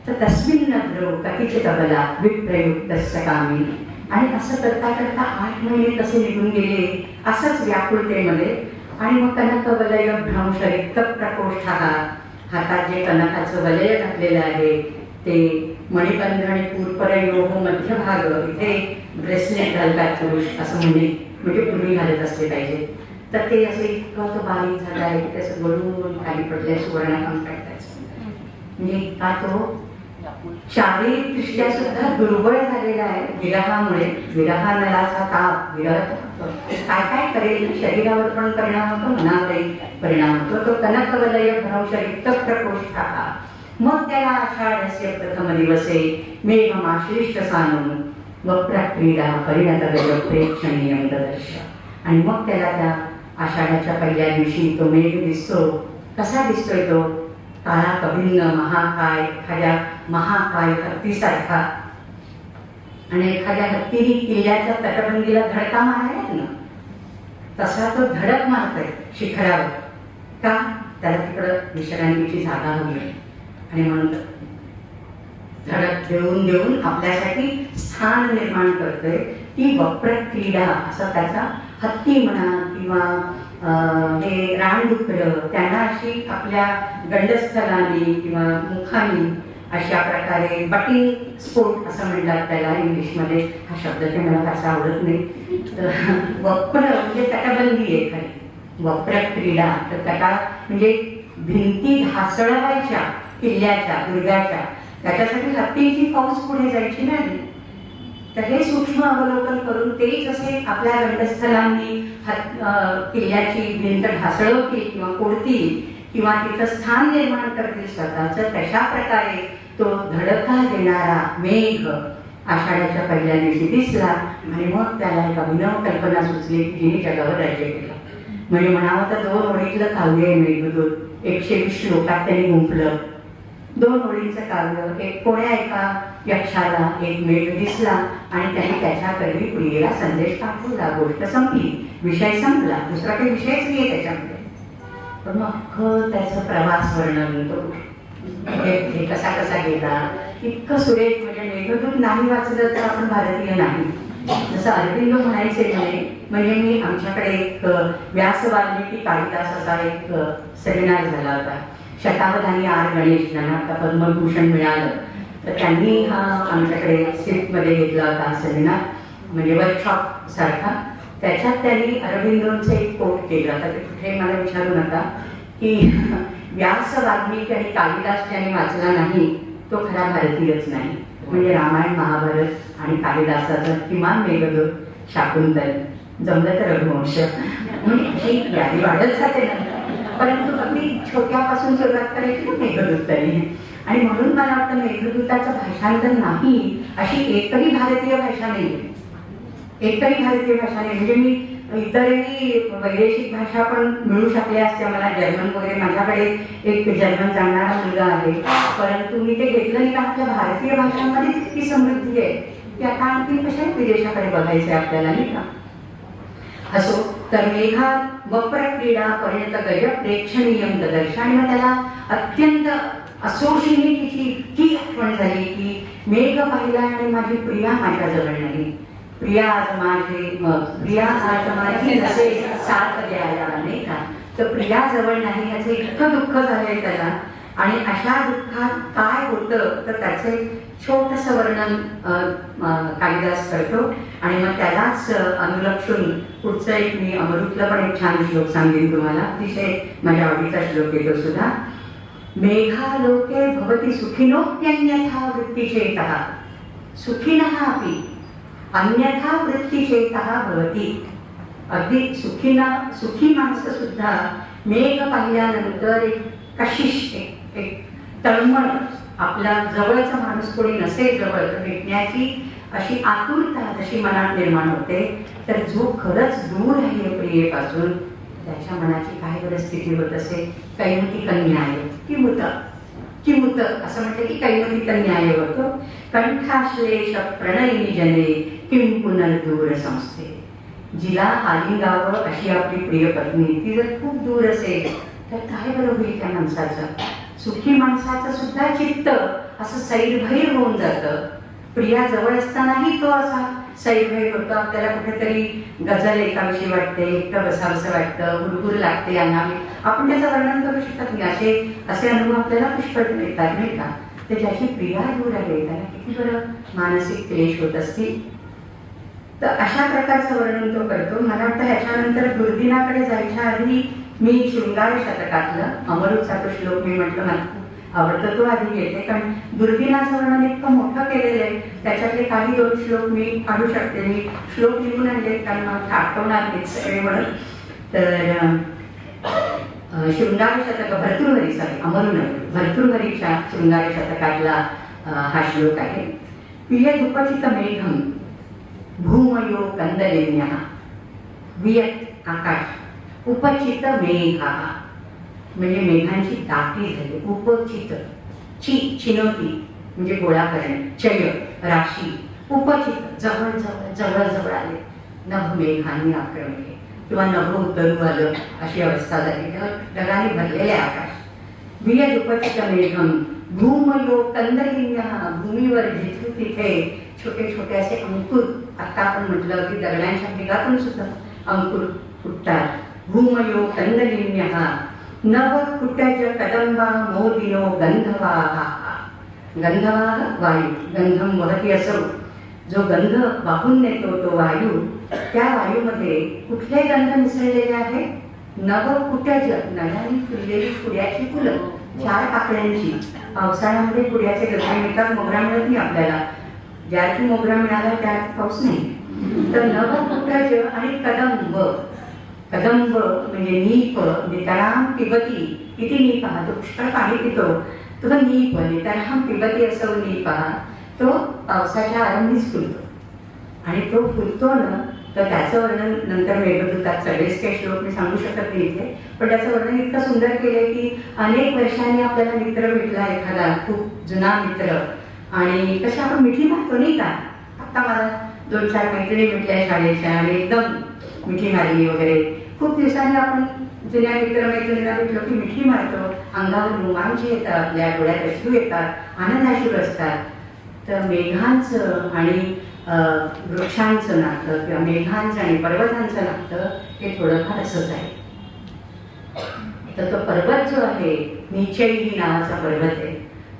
तर तस्मिन् नद्रौ कपिचलबला विप्रयुक्तस्य कामी. आणि असं करता करता 8 महिने कसे निघून गेले असंच व्याकुळतेमध्ये. आणि मग कनकवलय भ्रंशरिक्त प्रकोष्ठः. हातात जे कनकाचं वलय घातलेलं आहे ते मणिबंध आणि पूर्परयोः मध्यभाग. इथे ब्रेसलेट घालतात पुरुष असं म्हणजे पूर्वी घालत असले पाहिजे. तर ते असं इतकं तो बारीक झाला आहे की त्याचं वरून खाली पडलंय सुवर्णकाम काढतायचं. म्हणजे इतका तो शारीरिकदृष्ट्या सुद्धा दुर्बळ झालेला आहे विरहामुळे. विरहानलाचा ताप, विरह काय काय करेल, शरीरावर पण परिणाम होतो, मनावरही परिणाम होतो. तो कनकवलय भ्रंशरिक्त प्रकोष्ठः. मग त्याला आषाढस्य प्रथम दिवसे मेघमाश्लिष्ट सानून वक्रक्रीडा परिणतगज प्रेक्षणीयं ददर्श. आणि मग त्याला त्या आषाढाच्या पहिल्या दिवशी तो मेघ दिसतो. कसा दिसतोय तो? काळा कभिन्न महाकाय, एखाद्या महाकाय हत्तीसारखा. आणि एखाद्या हत्तीने किल्ल्याच्या तटबंदीला धडका मारायला ना तसा तो धडक मारतोय शिखरावर. का? त्याला तिकडं विश्रांतीची जागा हवी आणि म्हणून धडक देऊन देऊन आपल्यासाठी स्थान निर्माण करतोय. ती वक्रक्रीडा असं त्याचा हत्ती म्हणा किंवा हे रानडुकर त्यांना अशी आपल्या गंडस्थलाने किंवा मुखाने अशा प्रकारे बटिंग स्पोर्ट असं म्हणतात त्याला इंग्लिशमध्ये. हा शब्द ते मला फारसा आवडत नाही. तर वक्र म्हणजे तटबंदी आहे खरी. वक्रक्रीडा तर तटा म्हणजे भिंती ढासळवायच्या किल्ल्याच्या दुर्गाच्या. त्याच्यासाठी हत्तीची फौज पुढे जायची नाही. तर हे सूक्ष्म अवलोकन करून तेच असे आपल्या गंडस्थलांनी किल्ल्याची भिंत ढासळवतील किंवा कोडतील किंवा तिथं स्थान निर्माण करतील स्वतःचं. तशा प्रकारे तो धडका देणारा मेघ आषाढाच्या पहिल्या दिवशी दिसला. आणि मग त्याला एक अभिनव कल्पना सुचली की जिने जगावर राज्य केलं. म्हणजे म्हणावं तर 2 ओळीतलं काव्य आहे मेघदूत. 120 श्लोकात त्यांनी गुंफलं. 2 ओळींचं काव्य. एक कोण्या एका यक्षाला एक मेघ दिसला आणि त्यांनी त्याच्याकडे प्रियेला संदेश पाठवला. गोष्ट संपली, विषय संपला, दुसरा काही विषयच नाही त्याच्यामध्ये. पण मग अख्खं त्याचं प्रवास वर्णन तो हे कसा कसा गेला इतकं सुरेख. म्हणजे मेघदूत नाही वाचलं तर आपण भारतीय नाही. जसं अरविंद म्हणायचे म्हणजे मी आमच्याकडे एक व्यास वाल्मिकी कालिदास असा एक सेमिनार झाला होता. शतावधानी आर गणेश ज्यांना आता पद्मभूषण मिळालं, तर त्यांनी हा आमच्याकडे सिल्कमध्ये घेतला होता सेमिनार, म्हणजे वर्कशॉप सारखा. त्याच्यात त्यांनी अरविंदोंचं एक कोट केलं. आता ते कुठे मला विचारू नका की व्यास वाल्मिकी आणि कालिदास ज्याने वाचला नाही तो खरा भारतीयच नाही. म्हणजे रामायण महाभारत आणि कालिदासाचं किमान मेघदूत, शाकुंतल, जमलं तर रघुवंश, म्हणजे ही यादी वाढत जाते नंतर. परंतु अगदी छोट्यापासून सुरुवात करायची ना मेघदूत तरी. आणि म्हणून मला वाटतं मेघदूताचं भाषांतर नाही अशी एकही भारतीय भाषा नाही, एकही भारतीय भाषा नाही. म्हणजे मी इतरही वैदेशिक भाषा पण मिळू शकल्या असत्या मला, जर्मन वगैरे. माझ्याकडे एक जर्मन जाणणारा मुलगा आहे, परंतु मी ते घेतलं नाही. का आपल्या भारतीय भाषांमध्ये इतकी समृद्धी आहे की आता आणखी कशा विदेशाकडे बघायचं आहे आपल्याला, नाही का. असो, तर मेघात वक्र क्रीडा परिणत गज प्रेक्षणीयम ददर्श. आणि मग त्याला अत्यंत असोशीने तिची इतकी आठवण झाली की मेघ पाहिला आणि माझी प्रिया माझ्याजवळ नाही. प्रिया आज माझी नसे साथ द्यायला, नाही का. तर प्रिया जवळ नाही याचं इतकं दुःख झालंय त्याला. आणि अशा दुःखात काय होतं तर त्याचे छोटंसं वर्णन कालिदास करतो. आणि मग त्यालाच अनुलक्षून पुढचं एक मी अमृतला पण एक छान श्लोक सांगेन तुम्हाला. अतिशय माझ्या आवडीचा श्लोक येतो सुद्धा. मेघालोके भवती सुखिनोप्यन्यथा वृत्तिचेतः सुखिनः अपि अन्यथा वृत्तिचेतः भवती. अगदी सुखी माणसं सुद्धा मेघ पाहिल्यानंतर एक कशिश, एक तळमळ, आपला जवळचा माणूस कोणी नसेल जवळ तर भेटण्याची अशी आतुरता जशी मनात निर्माण होते. तर जो खरंच दूर आहे प्रियेपासून त्याच्या मनाची काय परिस्थिती होत असेल. कैमुती कन्याय किमुत असं म्हटलं की कैमुती कन्याय होतो. कंठाश्लेष प्रणयिनी जने किं पुनर्दूर संस्थे. जिला आलिंगावं अशी आपली प्रिय पत्नी ती जर खूप दूर असेल तर काय बरं होईल त्या माणसाचं. सुखी माणसाचं सुद्धा चित्त असं सैरभैर होऊन जातं. प्रिया जवळ असतानाही तो असा सैरभैर होतो. आपल्याला कुठेतरी गझल एकाविषयी वाटते, एकटं बसावंसं वाटतं, हुरहुर लागते अंगामी. आपण त्याचं वर्णन करू शकत नाही. असे अनुभव आपल्याला पुष्कळ मिळतात, नाही का. तर ज्याची प्रिया दूर आहे त्याला किती बरं मानसिक क्लेश होत असतील. तर अशा प्रकारचं वर्णन तो करतो. मला वाटतं ह्याच्यानंतर दुर्दिनाकडे जायच्या आधी मी शृंगार शतकातलं अमरूचा तो श्लोक मी म्हटलं मला आवडतं तो आधी येते. कारण दुर्दिनाचं वर्णन इतकं मोठं केलेलं आहे. त्याच्यातले काही 2 श्लोक मी काढू शकते. मी श्लोक लिहून आणले कारण मला आठवणार नाहीत सगळे म्हणून. तर शृंगार शतक भर्तृहरी, अमरू भर्तृहरीच्या शृंगार शतकातला हा श्लोक आहे. पियदुपचित मेघम भूमयो कंदलेन्यः वियत आकाश उपचित मेघा. म्हणजे मेघांची दाटी झाली. उपचित चिनोती म्हणजे गोळा करणे, चय राशी. उपचित जवळ जवळ जवळ जवळ आले. नभ मेघांनी आक्रमणे किंवा नभ उतरू आलं अशी अवस्था झाली. ढगाने भरलेले आकाश. वियद उपचित मेघम भूमयो कंदलिन्यः. भूमीवर जिथे तिथे छोटे छोटे असे अंकुर, आता आपण म्हटलं की दगडांच्या भेगातून सुद्धा अंकुर फुटतात. भूमयो कंदलिन्यः नव कुटज कदंबा मोदिनो गंधवाः. गंधवाः वायू, गंधम वहती असो. जो गंध वाहून नेतो तो वायू, त्या वायूमध्ये कुठले गंध मिसळलेले आहे. नव कुटज, नव्याने फुललेली पुड्याची फुलं, 4 पाकळ्यांची. पावसाळ्यामध्ये पुड्याचे गंध मिळतात. मोगरा मिळत नाही आपल्याला. ज्याची मोगरा मिळाला त्यात पाऊस नाही. तर नव कुटज आणि कदंब. कदंब म्हणजे नीप, नितराम पिबती. किती नीप हा, तो पुष्कळ पाणी पितो. तो नीप, नितराम पिबती असो नीप. तो पावसाच्या आरंभीच फुलतो. आणि तो फुलतो ना तर त्याचं वर्णन नंतर मेघदूतात सगळेच काही श्लोक मी सांगू शकत नाही इथे. पण त्याचं वर्णन इतकं सुंदर केलंय की अनेक वर्षांनी आपल्याला मित्र भेटला एखादा खूप जुना मित्र. आणि कशा आपण मिठी मारतो नाही का. आता मला 2-4 मैत्रिणी भेटल्या शाळेच्या आणि एकदम मिठी मारली वगैरे. खूप दिवसांनी आपण जुन्या मित्रमैत्रिणींना भेटलो की मिठी मारतो. अंगावर रोमांच येतात, आपल्या डोळ्यात अश्रू येतात, आनंदाश्रू असतात. तर मेघांचं आणि वृक्षांचं नातं किंवा मेघांचं आणि पर्वतांचं नातं हे थोडंफार असंच आहे. तर तो पर्वत जो आहे निचई नावाचा पर्वत आहे.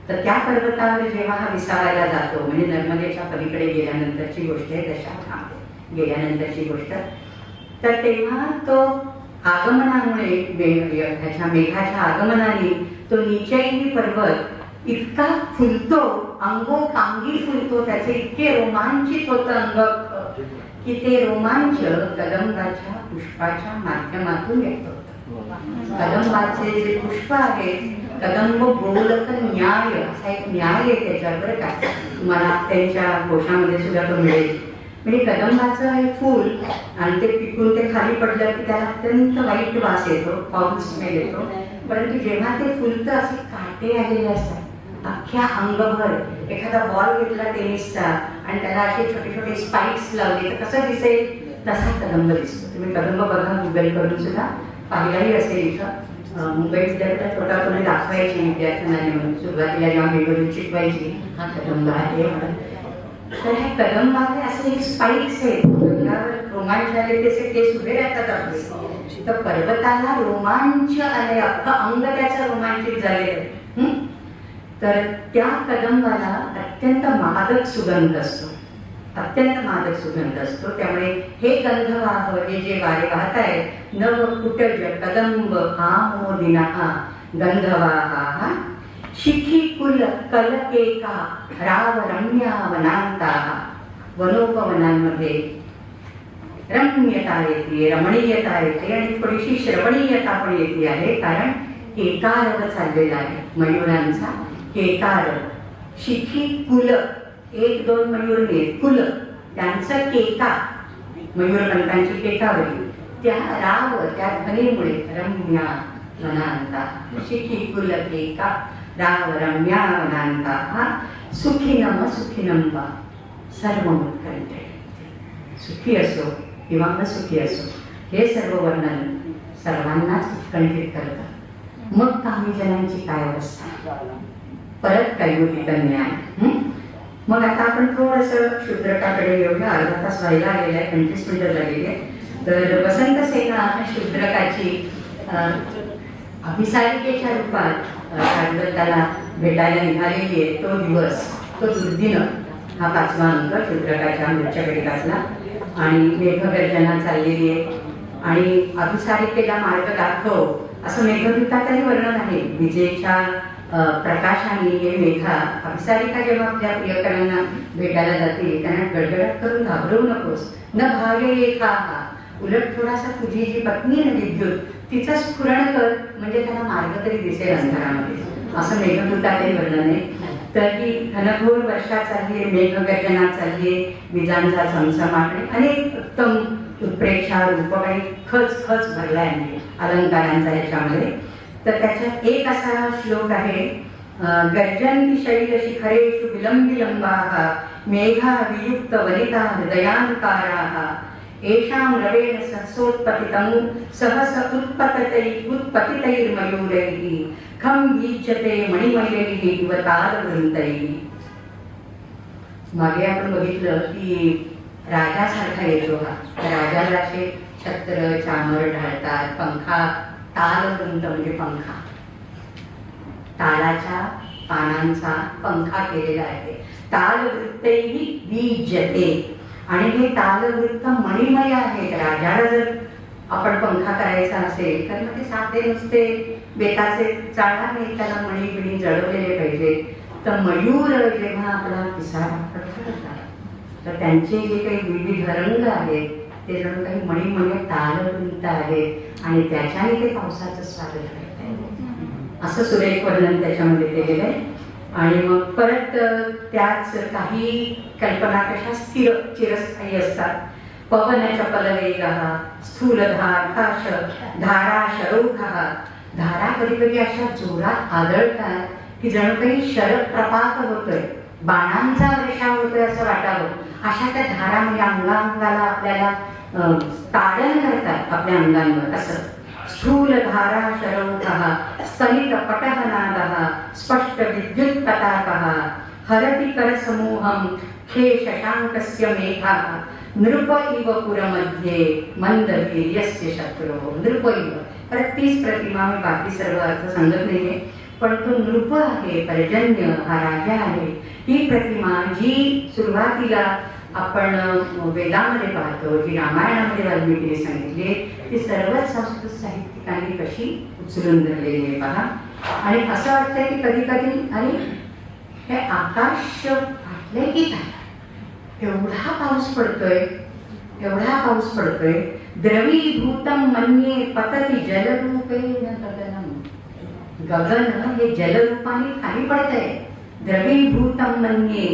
तर त्या पर्वतावर जेव्हा हा विसावायला जातो, म्हणजे नर्मदेच्या पलीकडे गेल्यानंतरची गोष्ट आहे, दशावतार गेल्यानंतरची गोष्ट, तर तेव्हा तो आगमनामुळे ह्याच्या मेघाच्या आगमनाने तो निचई पर्वत इतका फुलतो, अंगोपांगी फुलतो, त्याचे इतके रोमांचित होतं अंग की ते रोमांच कदंबाच्या पुष्पाच्या माध्यमातून व्यक्त होतं. कदंबाचे जे पुष्प आहेत, कदंब बोलक न्याय असा एक न्याय आहे त्याच्यावर, का तुम्हाला त्यांच्या कोशामध्ये सुद्धा तो मिळेल. म्हणजे कदंबाचं हे फूल आणि ते पिकून ते खाली पडलं की त्याला अत्यंत वाईट वास येतो, फाऊल स्मेल येतो. परंतु जेव्हा ते फुलतं असे काटे आलेले असतात अख्ख्या अंगभर. एखादा बॉल घेतला टेनिसचा आणि त्याला असे छोटे छोटे स्पाइक्स लावले तर कसं दिसेल, तसा कदंब दिसतो. तुम्ही कदंब बघा, गुगल करून सुद्धा पाहिलाही असेल. इथं मुंबई विद्यापीठात छोटा कोणी दाखवायची विद्यार्थ्यांना म्हणून सुरुवातीला जेव्हा मेघडून शिकवायची, हा कदंब आहे म्हणून. तर हे कदंबाचे असे स्पाइक्स आहेत, अंगावर रोमांच आले तसे केस उभे राहतात आपले. तर पर्वताला रोमांच आले, अख्खं अंग त्याचं रोमांचित झालेलं. तर त्या कदंबाला अत्यंत मादक सुगंध असतो, अत्यंत मादक सुगंध असतो. त्यामुळे हे गंधवाह, हे जे वारे वाहत आहेत, नव कुटज कदंब आमोदिनः गंधवाहा शिखी कुल कलकेका राव रम्या वनांता. वनोपवनांमध्ये रम्यता येते, रमणीयता येते आणि थोडीशी श्रवणीयता पण येते आहे, कारण केकारव चाललेला आहे मयुरांचा. केकार, शिखी कुल, एक दोन मयूर नाही, कुल त्यांचं केका, मयूरपंतांची केकावली, त्या राव त्या ध्वनीमुळे रम्या वनांता, शिखी कुल केका राव रम्या वनांता सुखिनम सुखिनंबा सर्व उत्कंठे. सुखी असो किंवा नसुखी असो, हे सर्व वर्णन सर्वांनाच उत्कंठित करतं. मग कामी जनांची काय अवस्था, परत कैवती कन्या. मग आता आपण थोडंसं शूद्रकाकडे येऊया. अर्धा तास व्हायला आलेला आहे, 25 मिनिटं झालेली आहे. तर वसंत सेना शूद्रकाची अभिसारिकेच्या रूपात त्याला भेटायला निघालेली आहे. तो दिवस, तो दुर्दिन, हा 5वा अंक शूद्रकाच्या मृच्छकटिकातला. आणि मेघगर्जना चाललेली आहे आणि अभिसारिकेला मार्ग दाखव असं मेघदूतातही वर्णन आहे. विजेच्या प्रकाशाने हे मेघा, अभिसारिका जेव्हा आपल्या प्रियकरांना भेटायला जाते त्यांना गडगडाट करून घाबरवू नकोस, न भाग्य एका, उलट थोडासा तुझी जी पत्नी आहे विद्युत तिचं स्फुरण कर, म्हणजे त्यांना मार्ग तरी दिसेल अंधारामध्ये, असं मेघदूतातही वर्णन आहे. तर ही घनघोर वर्षा चालली आहे, मेघगर्जना चालली आहे, विजांचा चमचमाट, अनेक उत्तम उत्प्रेक्षा रूपक आणि खच खच भरला आहे अलंकारांचा ह्याच्यामध्ये. तर त्याच्यात एक असा श्लोक आहे, गर्जन्ति शैल शिखरेषु विलंबिलंबाः मेघा वियुक्त वनिता हृदयांकाराः येषां रवेण सहसोत्पतितं सहस उत्पतितैर्मयूरैः खं गीच्यते मणिमयैः इव तालवृन्तैः. मागे आपण बघितलं की राजासारखा येतो हा. राजाला असे छत्र चामर ढाळतात, पंखा, तालवृंत म्हणजे पंखा, तालाच्या पानांचा पंखा केलेला आहे. तालवृत्तैहि बीजते, आणि हे तालवृत्त मणिमय आहेत. राजाला जर आपण पंखा करायचा असेल तर मग ते साधे नुसते बेताचे चाळणार नाही, त्याला मणी बिणी जळवलेले पाहिजे. तर मयूर जेव्हा आपला पिसारा फडफडतात तर त्यांचे जे काही विविध रंग आहेत ते जणू काही मणिमय तालवृत्त आहेत आणि त्याच्याने ते पावसाचं स्वागत करतात, असं सुरेख वर्णन त्याच्यामध्ये केलेलं आहे. आणि मग परत त्याच काही कल्पना कशा स्थिर चिरस्थायी असतात. पवन चपल वेगः स्थूलधार धारा शरौखः, धारा कधी कधी अशा जोरात आदळतात की जणू काही शरप्रपात होतोय, बाणांचा वर्षाव होतोय असं वाटावं. अशा त्या धारा म्हणजे अंगांगाला आपल्याला ताडण करतात आपल्या अंगांवर. असं स्थूल धारा शरौखः स्तनित पटहनादः स्पष्ट विद्युत पताकः हरति कर समूहं खे शशांकस्य मेघः नृप इव पुरमध्ये मंदवीर्यस्य शत्रो नृप इव. परत तीच प्रतिमा, मी बाकी सर्व अर्थ सांगत नाहीये, पण तो नृप आहे, पर्जन्य हा राजा आहे. ही प्रतिमा जी सुरुवातीला आपण वेदामध्ये पाहतो, जी रामायणामध्ये वाल्मिकीने सांगितली, ती सर्वच संस्कृत साहित्यिकांनी कशी उचलून धरलेली आहे पहा. आणि असं वाटतं की कधी कधी अरे हे आकाश फाटले की काय, एवढा पाऊस पडतोय, एवढा पाऊस पडतोय. द्रवीभूतम मन्ये पतती जलरूपेण गगनम. गगन हे जलरूपाने खाली पडतंय. द्रवीभूतम मन्ये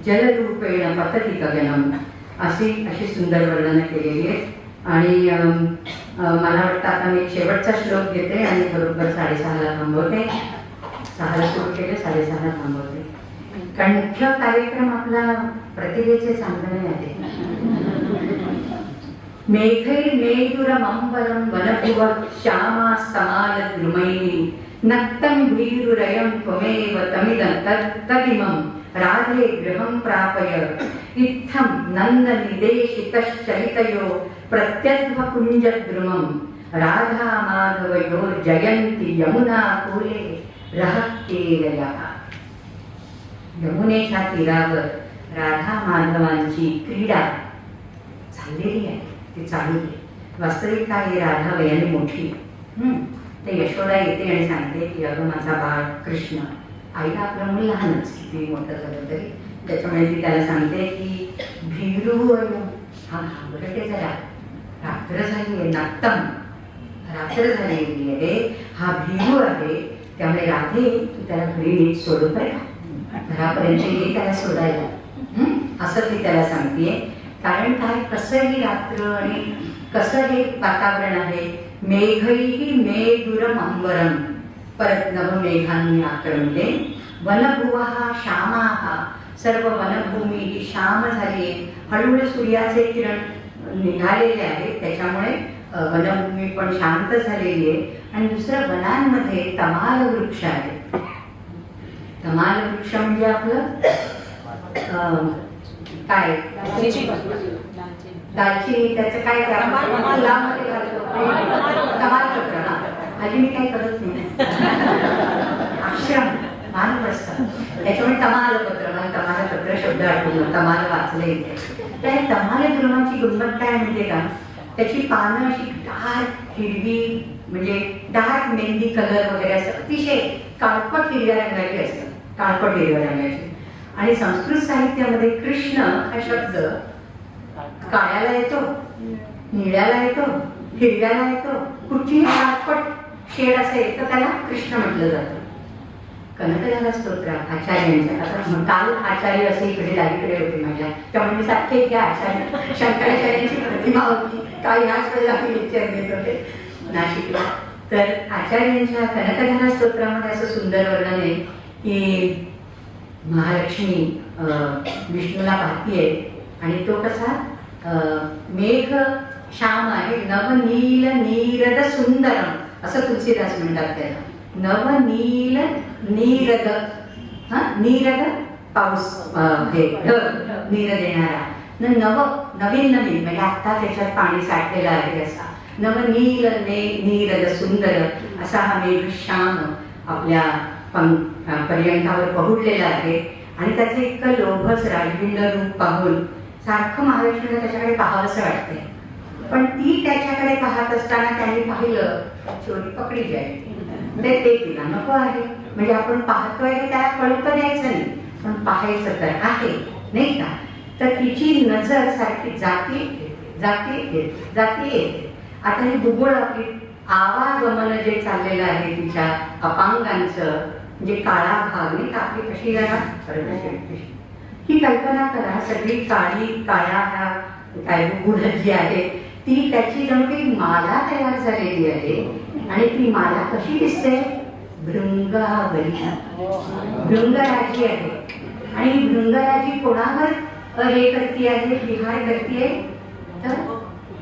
जलरूपेण पतती गगनम. अशी सुंदर वर्णनं केलेली आहेत. आणि मला वाटतं आता मी शेवटचा श्लोक घेते आणि बरोबर 6:30ला थांबवते. 6ला सुरू केले, 6:30ला थांबवते. कारण मुख्य कार्यक्रम आपला प्रतिभेचे चांदणे आहे. मेघैर्मेघुरमंबरं वनभुव श्यामास्तमालद्रुमैः नक्तं भीरुरयं त्वमेव तमिदं राधे गृहं प्रापय इत्थं नन्दनिदेशितश्चरितयो प्रत्यध्वकुञ्जद्रुमं राधा माधवयोर् जयन्ति यमुना कूले रहः केवलः. यमुनेच्या तीरावर राधा माधवांची क्रीडा चाललेली आहे, ती चालू आहे. वास्तविक काय, राधा वयाने मोठी. ते यशोदा येते आणि सांगते की अगं माझा बाळ कृष्ण. आईला आपलं मूल लहानच, किती मोठं झालं तरी. त्याच्यामुळे ती त्याला सांगते की भीरू हा घाबरटे जरा, रात्र झाली आहे, नात्तम रात्र झालेली आहे, हा भीरू आहे. त्यामुळे राधे तू त्याला घरी नीट सोडू बरं, घरापर्यंत ये त्याला सोडायला. असं ती त्याला सांगतेय. कारण काय, कसं ही रात्र आणि कसं हे वातावरण आहे. मेघैहि मेघुरम अंबरम, परत नवमेघांनी आक्रमले. वनभुवः श्यामाः, सर्व वनभूमी ही श्याम झाली. हळूहळू सूर्याचे किरण निघालेले आहेत, त्याच्यामुळे वनभूमी पण शांत झालेली आहे. आणि दुसरं, वनांमध्ये तमाल वृक्ष आहे. तमाल वृक्ष म्हणजे आपलं काय, दालचिनी, त्याचं काय फुलामध्ये घालतो तमालपत्र. हल्ली मी काही करत नाही, आश्रम मानप्रस्थ, त्याच्यामुळे तमालपत्र, मला तमालपत्र शब्द आठवलं, तमाल वाचले इथे. त्या तमालद्रुमाची गंमत काय माहिती का, त्याची पानं अशी डार्क हिरवी, म्हणजे डार्क मेहंदी कलर वगैरे असं अतिशय काळपट हिरव्या रंगाची असतात, काळपट हिरव्या रंगाची. आणि संस्कृत साहित्यामध्ये कृष्ण हा शब्द काळ्याला येतो, निळ्याला येतो, हिरव्याला येतो, कुठचीही काळपट शेड असेल तर त्याला कृष्ण म्हटलं जातं. कनकदारा स्तोत्र आचार्यांच्या, आता काल आचार्य असे इकडे डावीकडे होते माझ्या, त्यामुळे मी सारखे इथे आचार्य शंकराचार्यांची प्रतिमा होती. काही ह्याच वेळेला मी लेक्चर देत होते नाशिकला. तर आचार्यांच्या कनकदारा स्तोत्रामध्ये असं सुंदर वर्णन आहे की महालक्ष्मी विष्णूला पाहतीये आणि तो कसा मेघ श्याम आहे, नवनील नीरद सुंदरम असं तुलसीदास म्हणतात त्याला. नवनील नीरद, नीरद पाऊस, नीर देणारा. नवीन नवीन म्हणजे आता त्याच्यात पाणी साठलेलं आहे असा. नवनील नीरद सुंदर असा हा मेघ श्याम आपल्या पर्यंतावर पहुडलेला आहे. आणि त्याचं इतकं लोभस राजबिंड रूप पाहून सारखं महालक्ष्मीला त्याच्याकडे पाहावंसं वाटतंय. पण ती त्याच्याकडे पाहत असताना त्यांनी पाहिलं चोरी पकडी जाईल, ते तिला नको आहे. म्हणजे आपण पाहतोय की त्याला कळून द्यायचं नाही, पण पाहायचं तर आहे नाही का. तर तिची नजर सारखी जाती येते. आता ही बुबुळ आपली आवागमन जे चाललेलं आहे तिच्या अपांगांचं, म्हणजे काळा भाग नाही का आपली कशी जरा ही कल्पना करा. सगळी काळ्या ह्या काय बुबुळ जी आहे ती त्याची जणू काही माला तयार झालेली आहे. आणि ती माला कशी दिसते, भृंगावली, भृंगराजी आहे. आणि ही भृंगराजी कोणावर हे करती आहे, विहार करतीये, तर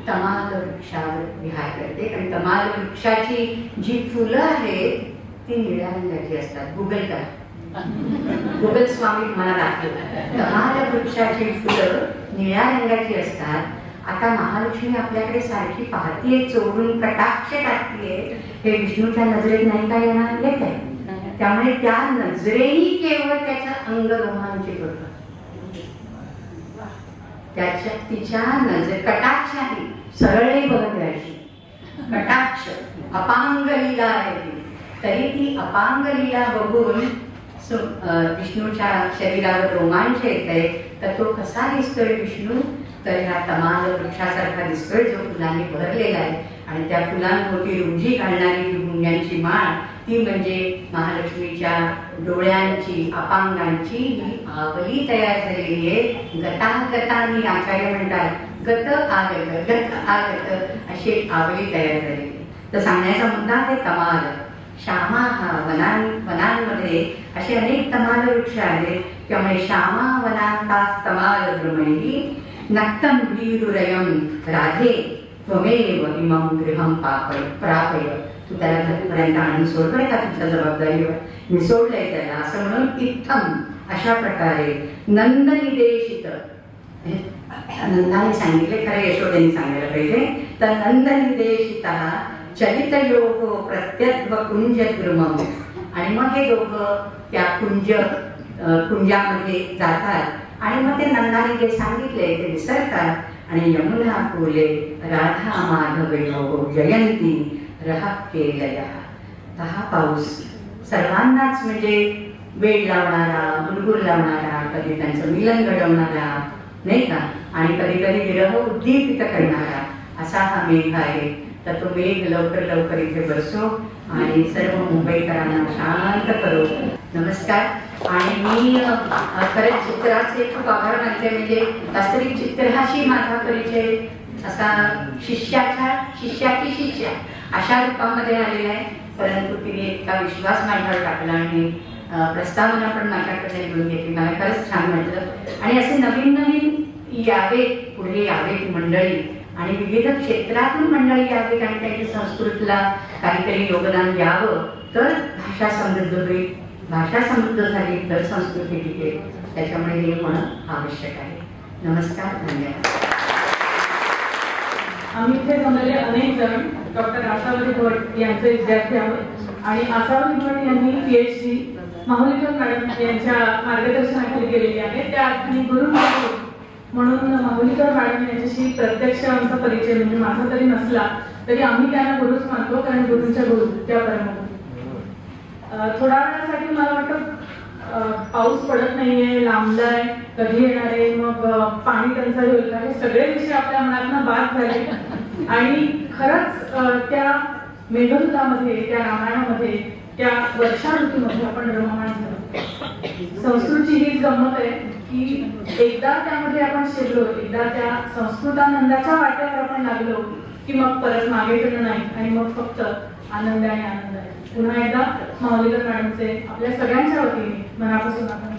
तमाल वृक्षावर विहार करते. आणि तमाल वृक्षाची जी फुलं आहेत ती निळ्या रंगाची असतात. गुगल करा, गुगल स्वामी मला दाखवलं. तमाल वृक्षाची फुलं निळ्या रंगाची असतात. आता महालक्ष्मी आपल्याकडे सारखी पाहतीये, चोरून कटाक्ष टाकतीये, हे विष्णूच्या नजरेत नाही का येणार, येत आहे. त्यामुळे त्या नजरेने केवळ त्याचं अंग रोमांचित होतं. त्याच्या तिच्या नजर कटाक्षाने सरळे बघत राहायची. कटाक्ष अपांग लीला आहे ती. तरी ती अपांग लीला बघून विष्णूच्या शरीरावर रोमांच येत आहे. तर तो कसा दिसतोय विष्णू, तर ह्या तमाल वृक्षासारखा दिसतोय, जो फुलांनी भरलेला आहे. आणि त्या फुलांभोवती रुंजी घालणारी जी गुंग्यांची माळ, ती म्हणजे महालक्ष्मीच्या डोळ्यांची, अपांगांची ही आवली तयार झालेली आहे. गतागतानी आचार्य म्हणतात गत आगत गत आगत अशी आवली तयार झालेली. तर सांगण्याचा मुद्दा आहे तमाल. श्यामा हा वनांमध्ये असे अनेक तमाल वृक्ष आहेत. त्यामुळे श्यामा वनांता तमाल भ्रमणी नक्तम वीरुरयम राधे त्वमेव इमं गृहं प्रापय. तू त्याला घरापर्यंत आणून सोड बरं का, तुमच्या जबाबदारीवर मी सोडलंय त्याला, असं म्हणून इत्थम अशा प्रकारे नंदनिदेशित, नंदाने सांगितले, खरं यशोदेने सांगायला पाहिजे. तर नंदनिदेशित चलितयोग प्रत्यद्व कुंज द्रुमम. आणि मग हे दोघं त्या कुंजामध्ये जातात आणि मग ते नंदाने जे सांगितले ते विसरतात. आणि यमुना फुले राधा माधव जयंती रहा केलया. हा पाऊस सर्वांनाच म्हणजे वेळ लावणारा, गुलगुल लावणारा, कधी त्यांचं मिलन घडवणारा नाही का, आणि कधी कधी विरह उद्दीपित करणारा असा हा मेघ आहे. तर तो मेघ लवकर लवकर इथे बसो आणि सर्व मुंबईकरांना शांत करो. नमस्कार. आणि मी खरंच चित्राचे खूप आभार मानते. म्हणजे वास्तविक चित्राशी माझा परिचय असा शिष्याची शिष्या अशा रूपामध्ये आलेला आहे. परंतु तिने इतका विश्वास माझ्यावर टाकला आणि प्रस्तावना पण माझ्याकडे लिहून घेतली. मला खरंच छान वाटलं. आणि असे नवीन नवीन यावेत, पुढे यावेत मंडळी, आणि विविध क्षेत्रातून मंडळी यावेत आणि त्यांच्या संस्कृतीला काहीतरी योगदान द्यावं. तर भाषा समृद्ध होईल. भाषा समृद्ध झाली तर संस्कृती टिकेल. त्याच्यामुळे हे होणं आवश्यक आहे. नमस्कार, धन्यवाद. आम्ही इथे जमलेले अनेक जण डॉक्टर आसावरी भट यांचे विद्यार्थी आहोत. आणि आसावरी भट यांनी PhD माहुलीकर मॅडम यांच्या मार्गदर्शनाखाली केलेली आहे. त्या अर्थाने गुरु म्हणून माहुलीकर मॅडम यांच्याशी प्रत्यक्ष आमचा परिचय, म्हणजे माझा तरी नसला तरी आम्ही त्यांना गुरुच मानतो, कारण गुरुंच्या गुरु त्या परमगुरू. थोड्या वेळासाठी मला वाटतं पाऊस पडत नाहीये, लांबलाय, कधी येणार आहे, मग पाणी टंचाई होईल का, हे सगळे विषय आपल्या मनातनं बाद झाले. आणि खरंच त्या मेघदूतामध्ये, त्या रामायणामध्ये, त्या वर्षा ऋतूमध्ये आपण रममाण झालो. संस्कृतची हीच गंमत आहे की एकदा त्यामध्ये आपण शिरलो, एकदा त्या संस्कृतानंदाच्या वाट्यावर आपण लागलो की मग परत मागे फिरणं नाही, आणि मग फक्त आनंद आणि आनंद आहे. पुन्हा एकदा माहुलीकर मॅडमचे आपल्या सगळ्यांच्या वतीने मनापासून आपण